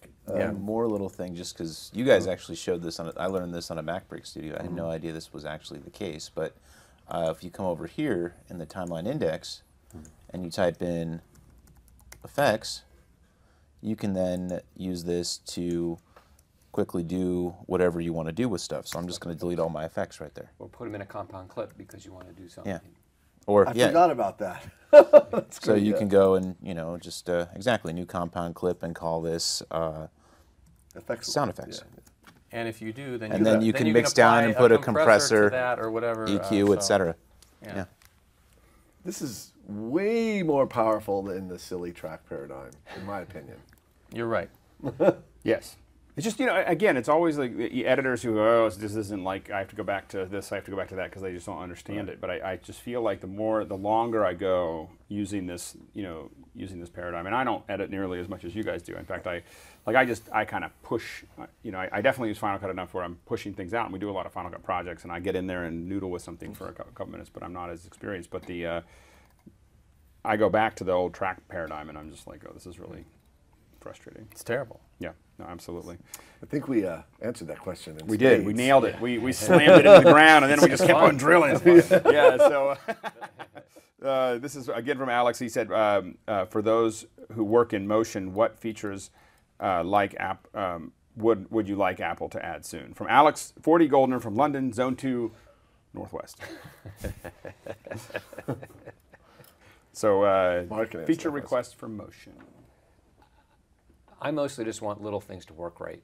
More little thing, just because you guys actually showed this I learned this on a MacBreak Studio. I had no idea this was actually the case, but if you come over here in the timeline index and you type in effects, you can then use this to quickly do whatever you want to do with stuff. So I'm just going to delete all my effects right there. Or put them in a compound clip because you want to do something. Yeah. Or I forgot about that. So you can go and just exactly new compound clip and call this sound effects. Yeah. And if you do, then you can can mix down and apply put a compressor compressor, to that or whatever, EQ, etc. Yeah. This is way more powerful than the silly track paradigm, in my opinion. You're right. Yes. It's just, again, it's always like the editors who go, oh, this isn't like, I have to go back to this, I have to go back to that, because they just don't understand it. But I just feel like the longer I go using this, using this paradigm, and I don't edit nearly as much as you guys do. In fact, I kind of push, I definitely use Final Cut enough where I'm pushing things out, and we do a lot of Final Cut projects, and I get in there and noodle with something for a couple minutes, but I'm not as experienced. But I go back to the old track paradigm, and I'm just like, oh, this is really frustrating. It's terrible. Yeah, no, absolutely. I think we answered that question. We did. We nailed it. We slammed it into the ground, and then we just kept on drilling. Yeah. So this is again from Alex. He said, for those who work in motion, what features would you like Apple to add soon? From Alex 40 Goldner from London, Zone 2, Northwest. So feature request for motion. I mostly just want little things to work right.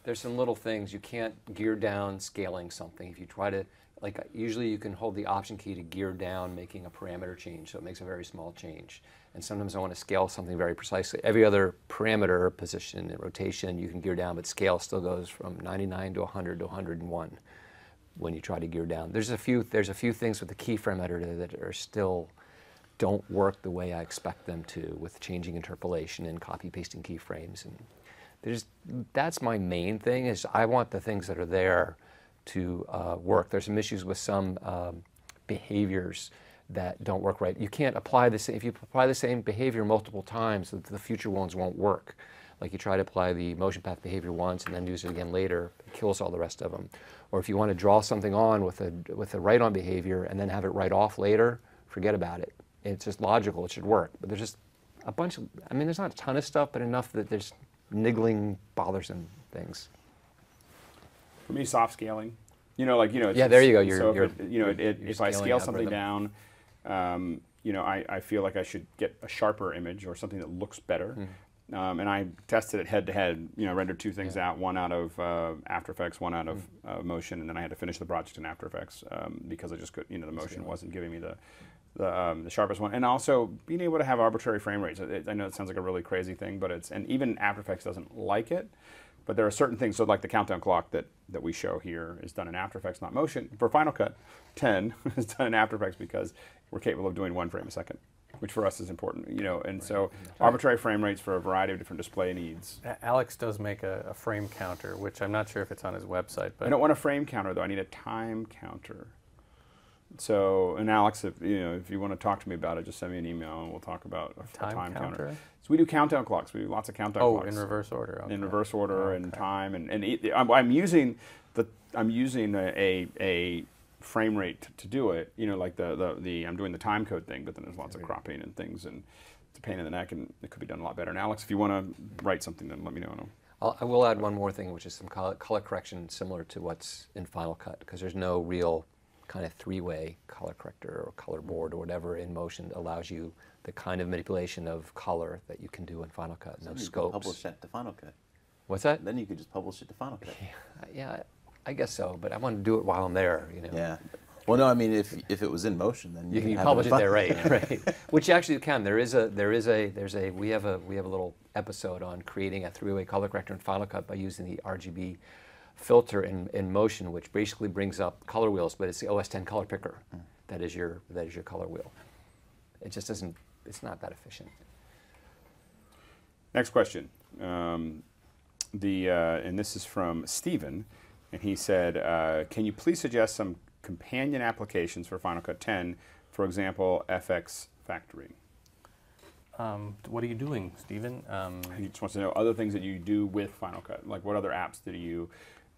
There's some little things you can't gear down scaling something. If you try to, like usually you can hold the option key to gear down making a parameter change, so it makes a very small change. And sometimes I want to scale something very precisely. Every other parameter, position and rotation, you can gear down, but scale still goes from 99 to 100 to 101 when you try to gear down. There's a few things with the keyframe editor that are still don't work the way I expect them to, with changing interpolation and copy pasting keyframes. And that's my main thing, is I want the things that are there to work. There's some issues with some behaviors that don't work right. You can't apply the same, if you apply the same behavior multiple times, the future ones won't work. Like you try to apply the motion path behavior once and then use it again later, it kills all the rest of them. Or if you want to draw something on with a write-on behavior and then have it write off later, forget about it. It's just logical, it should work. But there's just a bunch of, I mean, there's not a ton of stuff, but enough that there's niggling, bothersome things. For me, soft scaling. It's, yeah, there you go. So if I scale something down, I feel like I should get a sharper image or something that looks better. And I tested it head to head. Rendered two things out, one out of After Effects, one out of Motion, and then I had to finish the project in After Effects because I just could, the Motion wasn't giving me the sharpest one. And also being able to have arbitrary frame rates. I know it sounds like a really crazy thing, but and even After Effects doesn't like it. But there are certain things, so like the countdown clock that we show here is done in After Effects, not Motion. For Final Cut 10 is done in After Effects because we're capable of doing 1 frame a second, which for us is important, and so arbitrary frame rates for a variety of different display needs. Alex does make a frame counter, which I'm not sure if it's on his website. But I don't want a frame counter, though. I need a time counter. So, and Alex, if you want to talk to me about it, just send me an email and we'll talk about a time counter. So we do countdown clocks. We do lots of countdown clocks. Oh, in reverse order. Okay. In reverse order and time, I'm using a frame rate to do it. Like I'm doing the time code thing, but then there's lots of cropping and things, and it's a pain in the neck, and it could be done a lot better. And Alex, if you want to write something, then let me know. I will add one more thing, which is some color correction similar to what's in Final Cut, because there's no real kind of three-way color corrector or color board or whatever in Motion that allows you the kind of manipulation of color that you can do in Final Cut. No scopes. Publish that to Final Cut. What's that? Then you could just publish it to Final Cut. Yeah, I guess so, but I want to do it while I'm there, Yeah. Well, no, I mean, if it was in Motion, then you can publish it there, right? Which you actually can. We have a little episode on creating a three-way color corrector in Final Cut by using the RGB filter in Motion, which basically brings up color wheels, but it's the OS 10 color picker. That is your color wheel. It just doesn't. It's not that efficient. Next question. And this is from Steven, and he said, can you please suggest some companion applications for Final Cut 10, for example, FX Factory? What are you doing, Stephen? He just wants to know other things that you do with Final Cut. Like what other apps do you...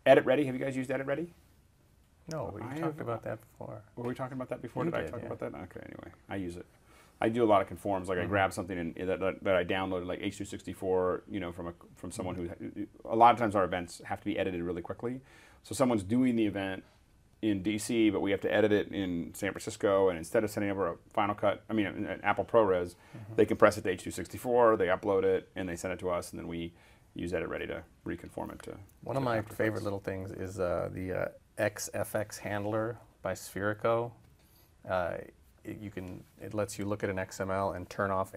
Edit Ready, have you guys used Edit Ready? No, we talked about that before. Were we talking about that before? You Did I did, talk yeah. about that? Okay, anyway, I use it. I do a lot of conforms. Like I grab something that I downloaded, like H264, from someone who... A lot of times our events have to be edited really quickly. So someone's doing the event in DC, but we have to edit it in San Francisco, and instead of sending over a Final Cut, an Apple ProRes, they compress it to H264, they upload it, and they send it to us, and then we use Edit Ready to reconform it to... One of my favorite little things is the XFX handler by Spherico. It lets you look at an XML and turn off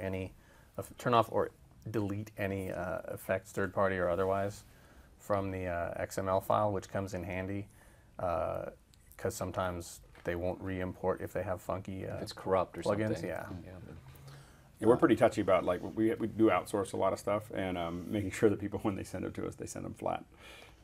or delete any effects, third party or otherwise, from the XML file, which comes in handy because sometimes they won't re-import if they have funky it's corrupt or plugins. Something. Yeah. Yeah, we're pretty touchy about, like, we do outsource a lot of stuff, and making sure that people, when they send it to us, they send them flat.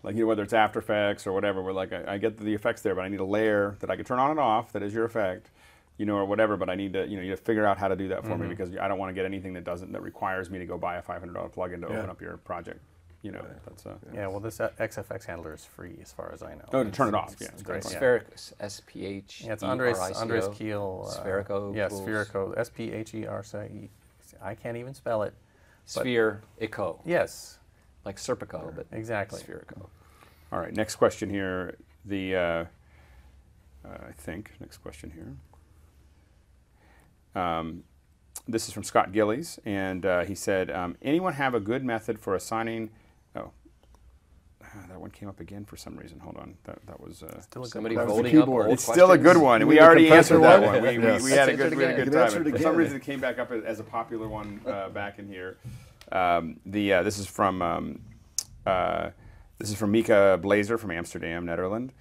Like, whether it's After Effects or whatever, we're like, I get the effects there, but I need a layer that I can turn on and off that is your effect, or whatever, but I need to, you to figure out how to do that for me because I don't want to get anything that requires me to go buy a $500 plugin to open up your project. That's Yeah, well, this XFX handler is free as far as I know. Oh, to turn it off. It's It's great. great. Spherico, S-P-H. Yeah, it's Andres Kiel. Spherico. Yeah, tools. Spherico. S-P-H-E-R-C-E. I can't even spell it. Spherico. Yes. Like Serpico, but Exactly. Spherico. All right, next question here. I think next question here. This is from Scott Gillies, and he said, anyone have a good method for assigning... Oh, that one came up again for some reason. Hold on. That was... Still a Somebody That was the folding up keyboard. old It's still a good one, and we already answered that one. We Yes. had a Let's good, answer it we had a again. good You can time. answer it For some again. reason, it came back up as a popular one back in here. This is from Mika Blazer from Amsterdam, Netherlands.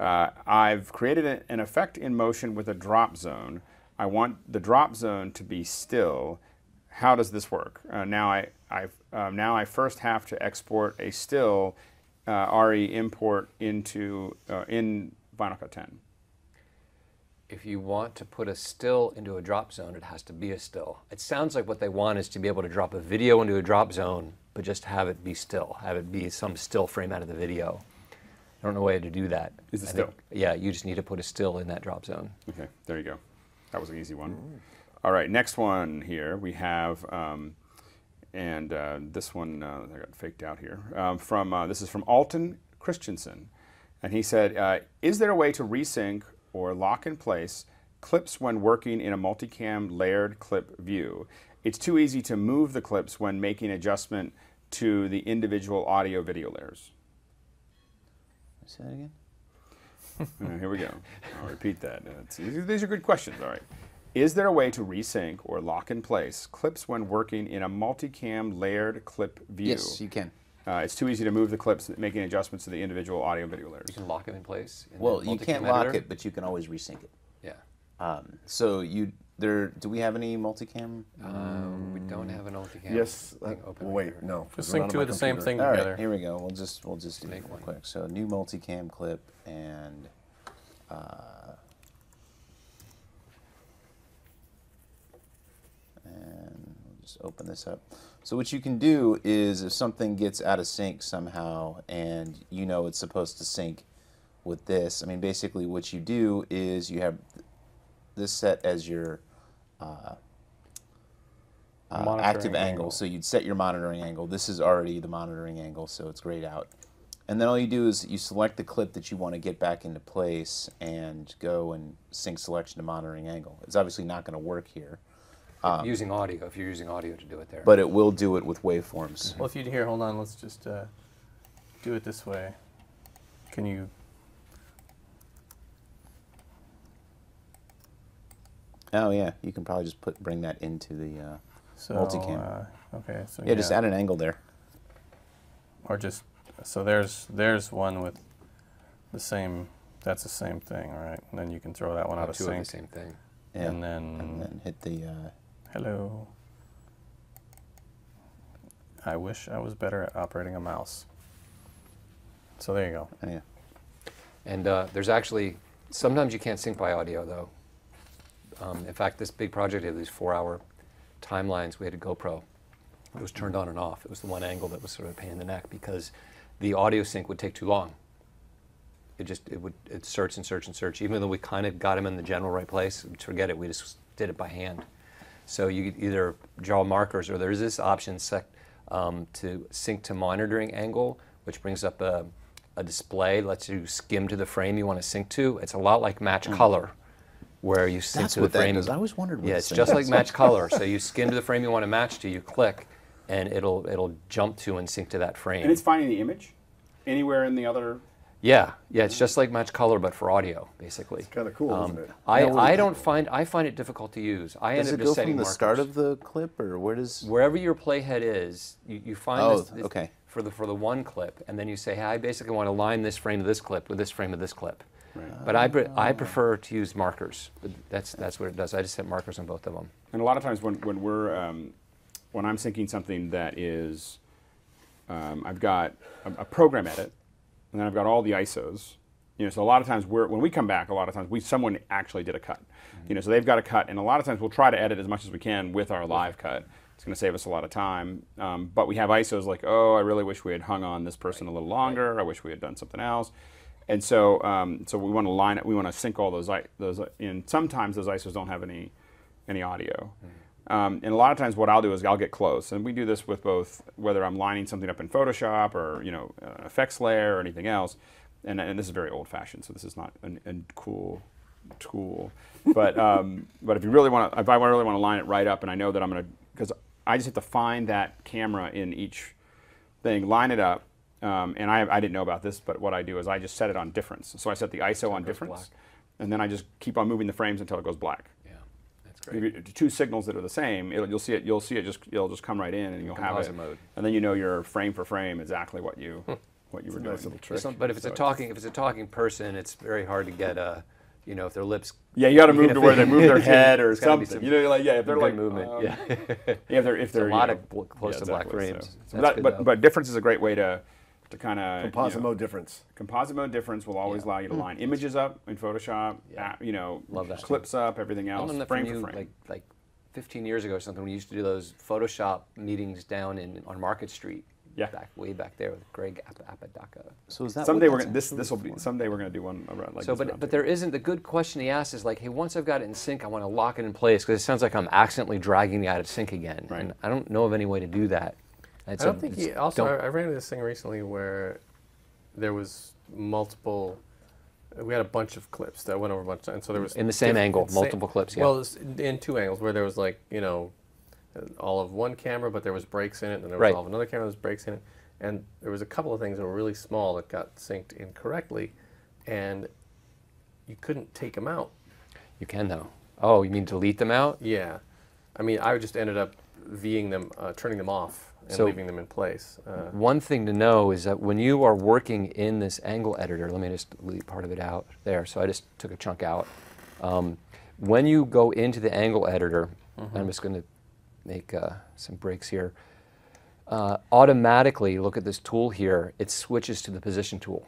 I've created an effect in motion with a drop zone. I want the drop zone to be still. How does this work? Now I first have to export a still RE import into in Final Cut 10. If you want to put a still into a drop zone, it has to be a still. It sounds like what they want is to be able to drop a video into a drop zone, but just have it be still, have it be some still frame out of the video. I don't know a way to do that. Is it I still? think, yeah, you just need to put a still in that drop zone. Okay, there you go. That was an easy one. All right, next one here we have, this one I got faked out here. This is from Alton Christensen, and he said, "Is there a way to resync or lock in place clips when working in a multicam layered clip view? It's too easy to move the clips when making adjustment to the individual audio-video layers." Say that again. Here we go. I'll repeat that. These are good questions. All right. Is there a way to resync or lock in place clips when working in a multicam layered clip view? Yes, you can. It's too easy to move the clips, making adjustments to the individual audio and video layers. You can lock it in place. In Well, the you can't multicam lock editor. it, but you can always resync it. Yeah. So do we have any multicam? We don't have an multicam. Yes. thing open right Wait, here. no. Just we're not sync on two my of the same computer. thing All together. right, here we go. We'll just do it Make real one. quick. So new multicam clip and we'll just open this up. So what you can do is if something gets out of sync somehow and you know it's supposed to sync with this, I mean basically what you do is you have this set as your Monitoring active angle. angle. So you'd set your monitoring angle. This is already the monitoring angle, so it's grayed out. And then all you do is you select the clip that you want to get back into place and go and sync selection to monitoring angle. It's obviously not going to work here, Using audio, if you're using audio to do it there. but it will do it with waveforms. Well, if you hear, hold on, let's just do it this way. Can you? Oh yeah, you can probably just bring that into the So, multicam. Okay, so Yeah, just add an angle there. or just so there's one with the same. That's the same thing, all right? And then you can throw that one out of two of the sync. same thing. Yeah. And then hit the. hello. I wish I was better at operating a mouse. So there you go. Yeah. And there's actually, sometimes you can't sync by audio though. In fact, this big project had these 4-hour timelines. We had a GoPro. It was turned on and off. It was the one angle that was sort of a pain in the neck because the audio sync would take too long. It'd search and search and search. Even though we kind of got them in the general right place, forget it, we just did it by hand. So you could either draw markers or there's this option to sync to monitoring angle, which brings up a display, lets you skim to the frame you want to sync to. It's a lot like match color, where you sync That's to the what that frame. is. I always wondered what Yeah, this it's thing just is. like match color. So you skim to the frame you want to match to, you click, and it'll jump to and sync to that frame. And it's finding the image anywhere in the other. Yeah, it's just like match color, but for audio, basically. It's kind of cool, isn't it? I find it difficult to use. I Does end it up go just setting from the markers. start of the clip, or where does? Wherever your playhead is, you find Oh, this okay. for the one clip, and then you say, hey, I basically want to line this frame to this clip with this frame of this clip. Right. But I prefer to use markers. But that's what it does. I just set markers on both of them. And a lot of times when I'm syncing something that is, I've got a program edit, and then I've got all the ISOs, so a lot of times when we come back, a lot of times someone actually did a cut. So they've got a cut, and a lot of times we'll try to edit as much as we can with our live cut. It's going to save us a lot of time. But we have ISOs like, oh, I really wish we had hung on this person a little longer. I wish we had done something else. And so we want to line it. We want to sync all those in. Sometimes those ISOs don't have any audio. And a lot of times what I'll do is I'll get close. And we do this with both, whether I'm lining something up in Photoshop or an effects layer or anything else. And this is very old-fashioned, so this is not a cool tool. But if I really want to line it right up, and I know that I'm going to, because I just have to find that camera in each thing, line it up. And I didn't know about this, but what I do is I just set it on difference. So I set the ISO on difference, and then I just keep on moving the frames until it goes black. Yeah, that's great. Two signals that are the same, it'll just come right in, and you'll have it. Mode. And then you're frame for frame exactly what you were doing. Nice little trick. But if it's a talking person, it's very hard to get if their lips. Yeah, you got to move to where they move their head or something. If they're like movement. if they're a lot of close to black frames. But difference is a great way to kind of composite mode difference. Composite mode difference will always allow you to line images up in Photoshop. Love that. Clips up, everything else. Frame for frame. Like 15 years ago or something, we used to do those Photoshop meetings down on Market Street. Yeah, way back there with Greg Apodaca. So is that someday we're gonna do one around like this. But there isn't. The good question he asked is like, hey, once I've got it in sync, I want to lock it in place because it sounds like I'm accidentally dragging it out of sync again, and I don't know of any way to do that. I don't think he. Also, I ran into this thing recently where there was multiple. We had a bunch of clips that went over a bunch of times, and so there was in the same angle, multiple clips. Yeah. Well, it was in two angles where there was like all of one camera, but there was breaks in it, and then there was all of another camera, there was breaks in it, and there was a couple of things that were really small that got synced incorrectly, and you couldn't take them out. You can though. Oh, you mean delete them out? Yeah, I mean I just ended up Ving them, turning them off, and leaving them in place. One thing to know is that when you are working in this angle editor, let me just leave part of it out there. So I just took a chunk out. When you go into the angle editor, I'm just going to make some breaks here. Automatically, look at this tool here, it switches to the position tool.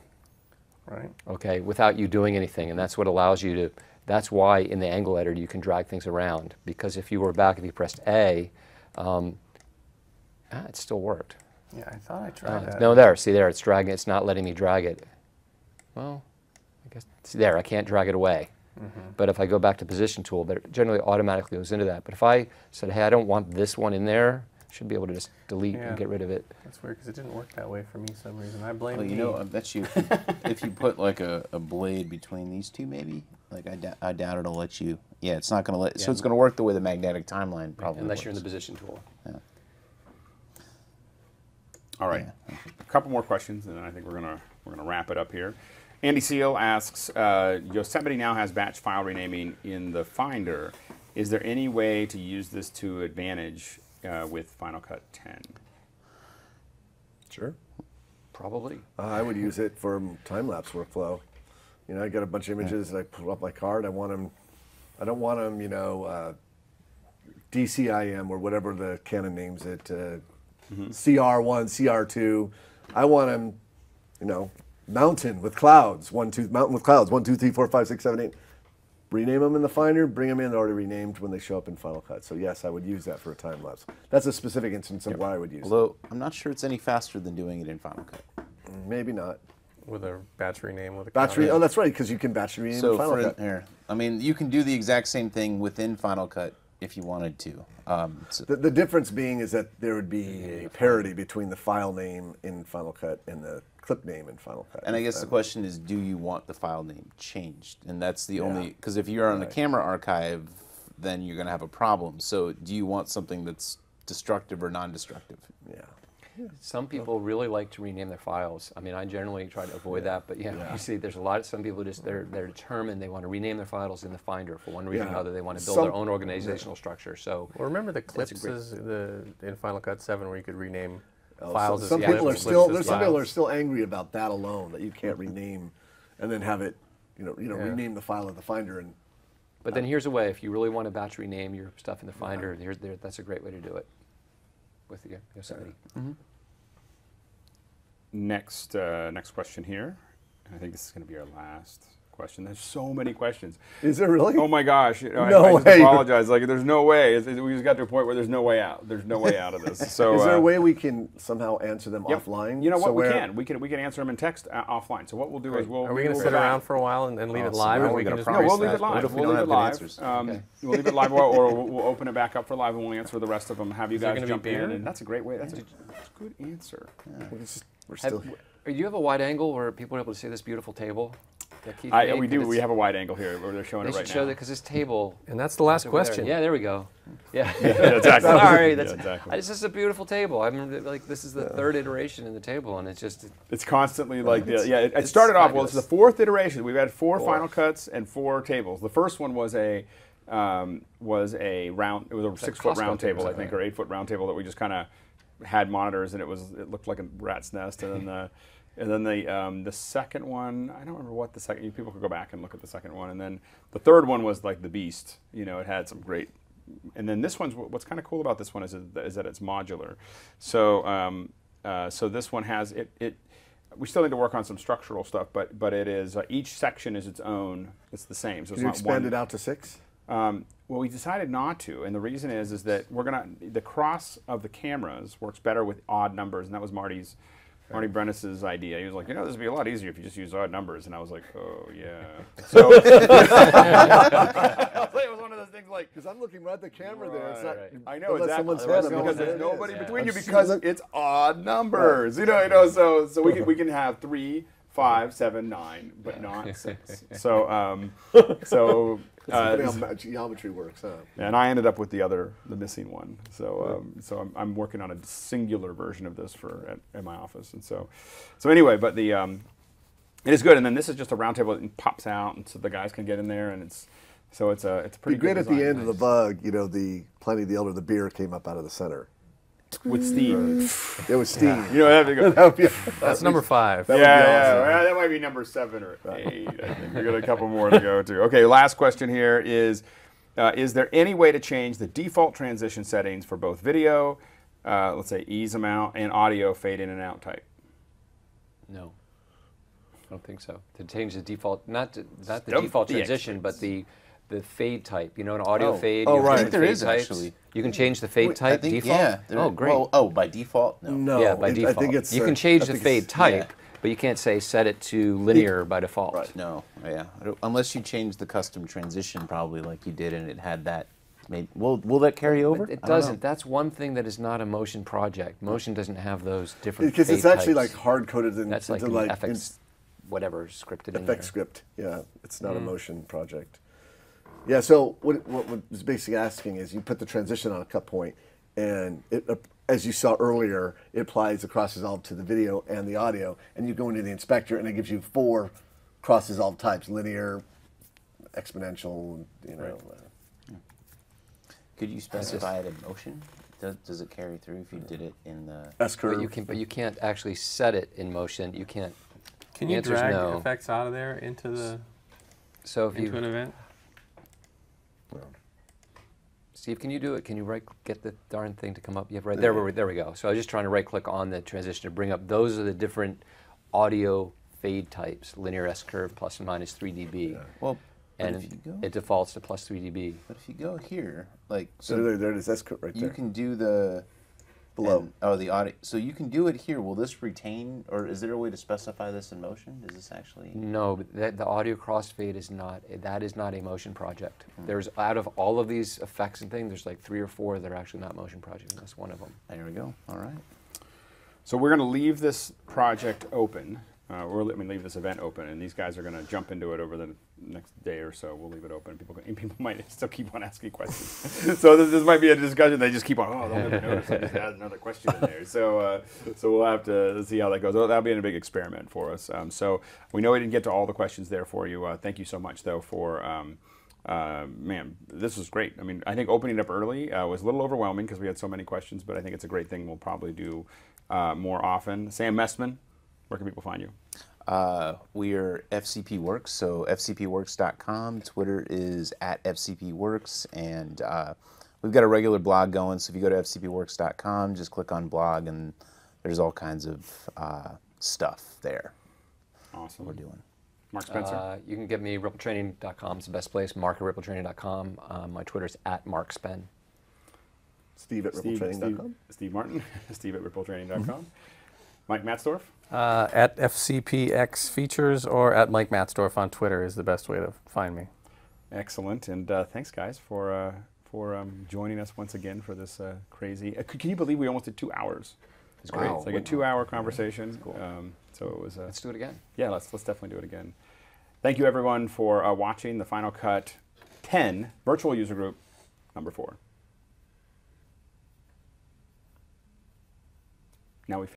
Right. Okay, without you doing anything, and that's what allows you to, that's why in the angle editor you can drag things around, because if you were back, if you pressed A, it still worked. Yeah, I thought I tried that. No, see there, it's dragging, it's not letting me drag it. Well, I guess, see there, I can't drag it away. But if I go back to position tool, that generally automatically goes into that. But if I said, hey, I don't want this one in there, I should be able to just delete and get rid of it. That's weird because it didn't work that way for me for some reason. I blame I bet you if you put like a blade between these two, maybe, like I doubt it'll let you. Yeah, it's not going to let. Yeah. So it's going to work the way the magnetic timeline probably unless works. you're in the position tool. Yeah. All right, a couple more questions, and then I think we're gonna wrap it up here. Andy Seal asks, Yosemite now has batch file renaming in the Finder. Is there any way to use this to advantage with Final Cut 10? Sure. Probably. I would use it for time-lapse workflow. I got a bunch of images that I pull up my card. I don't want them, DCIM or whatever the Canon names it, CR1, CR2. I want them, mountain with clouds, mountain with clouds, 1, 2, 3, 4, 5, 6, 7, 8. Rename them in the Finder, bring them in, they're already renamed when they show up in Final Cut. So yes, I would use that for a time lapse. That's a specific instance of why I would use it. Although I'm not sure it's any faster than doing it in Final Cut. Maybe not. With a batch rename with a batch rename. Oh, that's right, because you can batch rename in Final Cut. Here, I mean, you can do the exact same thing within Final Cut if you wanted to. The difference being is that there would be a parity between the file name in Final Cut and the clip name in Final Cut. And I guess the question is, do you want the file name changed? And that's the only, because if you're on the camera archive, then you're going to have a problem. So do you want something that's destructive or non-destructive? Yeah. Some people really like to rename their files. I mean, I generally try to avoid that, but you see, there's a lot of some people just they're determined they want to rename their files in the Finder for one reason or another. They want to build their own organizational structure. So, well, remember the clips in Final Cut 7 where you could rename files. Some people are still angry about that alone, that you can't rename and then have it, rename the file of the Finder and. But then here's a way: if you really want to batch rename your stuff in the Finder, that's a great way to do it with the Yosemite. Next question here. I think this is going to be our last question. There's so many questions. Is there really? Oh my gosh! No I just way. apologize. Like, there's no way. We just got to a point where there's no way out. There's no way out of this. So, is there a way we can somehow answer them yep. offline? You know what? So we can answer them in text offline. So what we'll do is Are we going to sit around for a while and leave it live, or we can just? No, we'll leave it What live. if we We'll don't leave it have good live. answers? We'll leave it live, or we'll open it back up for live, and we'll answer the rest of them. Have you guys gonna be jump in? beer? And that's a great way. That's a good answer. We're still. Do you have a wide angle where people are able to see this beautiful table that Keith We made? do. We have a wide angle here where they're showing They it right should show now. that because this table. And that's the last over there. question. Yeah, there we go. Yeah. exactly. Sorry, Yeah, exactly. this is a beautiful table. I'm like, this is the third iteration in the table, and it's just. It's constantly like it started off. Well, it's the fourth iteration. We've had four Final Cuts and 4 tables. The first one was a round. It was a 6-foot round table, I think, or 8-foot round table that we just kind of had monitors, and it looked like a rat's nest. And then the second one, I don't remember what the second. People could go back and look at the second one. And then the third one was like the beast. You know, it had some great. And then this one's what's kind of cool about this one is that it's modular. So so this one has it. We still need to work on some structural stuff, but it is each section is its own. It's the same. So it's Can you not expand one. it out to 6? Well, we decided not to, and the reason is that the cross of the cameras works better with odd numbers, and that was Marty Brennis's idea. He was like, this would be a lot easier if you just use odd numbers, and I was like, oh yeah. So it was one of those things like, Because I'm looking right at the camera there. It's not, I know unless exactly someone's head because above there's it. nobody between you I'm because seeing- it's odd numbers. So we can have 3, 5, 7, 9, but not 6. So Funny how geometry works, huh? and I ended up with the missing one. So I'm working on a singular version of this at my office. And so anyway, but it is good. And then this is just a round table that pops out, and so the guys can get in there, and it's a pretty Great good at the design. end of the bug, the Pliny the Elder, the beer came up out of the center. with steam. It was steam. That would go. That would be- That's number 5. That would be awesome. Yeah, that might be number 7 or 8. I think we got a couple more to go to. Okay, last question here is there any way to change the default transition settings for both video, let's say ease them out, and audio fade in and out type? No, I don't think so. To change the default, not the Don't default be transition, but experts. the fade type. An audio Oh. fade. Oh, you can right. change I think there fade is, types. actually. You can change the fade I type think, default. yeah. Oh, great. Well, by default? No. No. Yeah, by I default. think it's, you can I change the think fade it's- type, but you can't say set it to linear by default. Right. No, yeah. Unless you change the custom transition, probably like you did, and it had that. Will that carry over? But it I don't know. doesn't. That's one thing that is not a motion project. Motion doesn't have those different Because it's fade actually types. like hard coded That's like into an like FX, whatever, scripted in there. FX script. Yeah, it's not a motion project. Yeah, so what was basically asking is you put the transition on a cut point, and it, as you saw earlier, it applies the cross dissolve to the video and the audio, and you go into the inspector, and it gives you 4 cross dissolve types: linear, exponential, Could you specify it in motion? Does it carry through if you did it in the? S curve. But you can't actually set it in motion. You can't. Can The you answer's drag no. effects out of there into So if an you, event? Steve, can you do it? Can you get the darn thing to come up? You have there we go. So I was just trying to right click on the transition to bring up. Those are the different audio fade types: linear S curve, plus and minus 3 dB. Well, but And if you go, it defaults to plus 3 dB. but if you go here, like So so, there it is. S curve right you there. can do the Below. the audio. So you can do it here. Will this retain, or is there a way to specify this in motion? Does this actually? No, but the audio crossfade is not. That is not a motion project. Hmm. There's out of all of these effects and things, there's like 3 or 4 that are actually not motion projects. And that's one of them. There we go. All right. So we're going to leave this project open. Leave this event open, and these guys are going to jump into it over the next day or so. We'll leave it open. People might still keep on asking questions. So this might be a discussion. They just keep on. They'll never notice. I just add another question in there. So we'll have to see how that goes. That'll be a big experiment for us. So we know we didn't get to all the questions there for you. Thank you so much, though, for. Man, this was great. I mean, I think opening it up early was a little overwhelming because we had so many questions, but I think it's a great thing we'll probably do more often. Sam Mestman, where can people find you? We are FCP Works, so fcpworks.com. Twitter is @FCPWorks, and we've got a regular blog going, so if you go to fcpworks.com, just click on blog, and there's all kinds of stuff there. Awesome. we're doing. Mark Spencer. You can get me rippletraining.com is the best place. Mark at rippletraining.com. My Twitter's at markspen. Steve at rippletraining.com. Steve Martin. Steve at rippletraining.com. Mike Matzdorff. At FCPX Features or at Mike Matzdorff on Twitter is the best way to find me. Excellent, and thanks, guys, for joining us once again for this crazy. Can you believe we almost did 2 hours? It's great. Wow. It's like a 2-hour conversation. Cool. So it was. Let's do it again. Yeah, let's definitely do it again. Thank you, everyone, for watching the Final Cut 10 Virtual User Group number 4. Now we.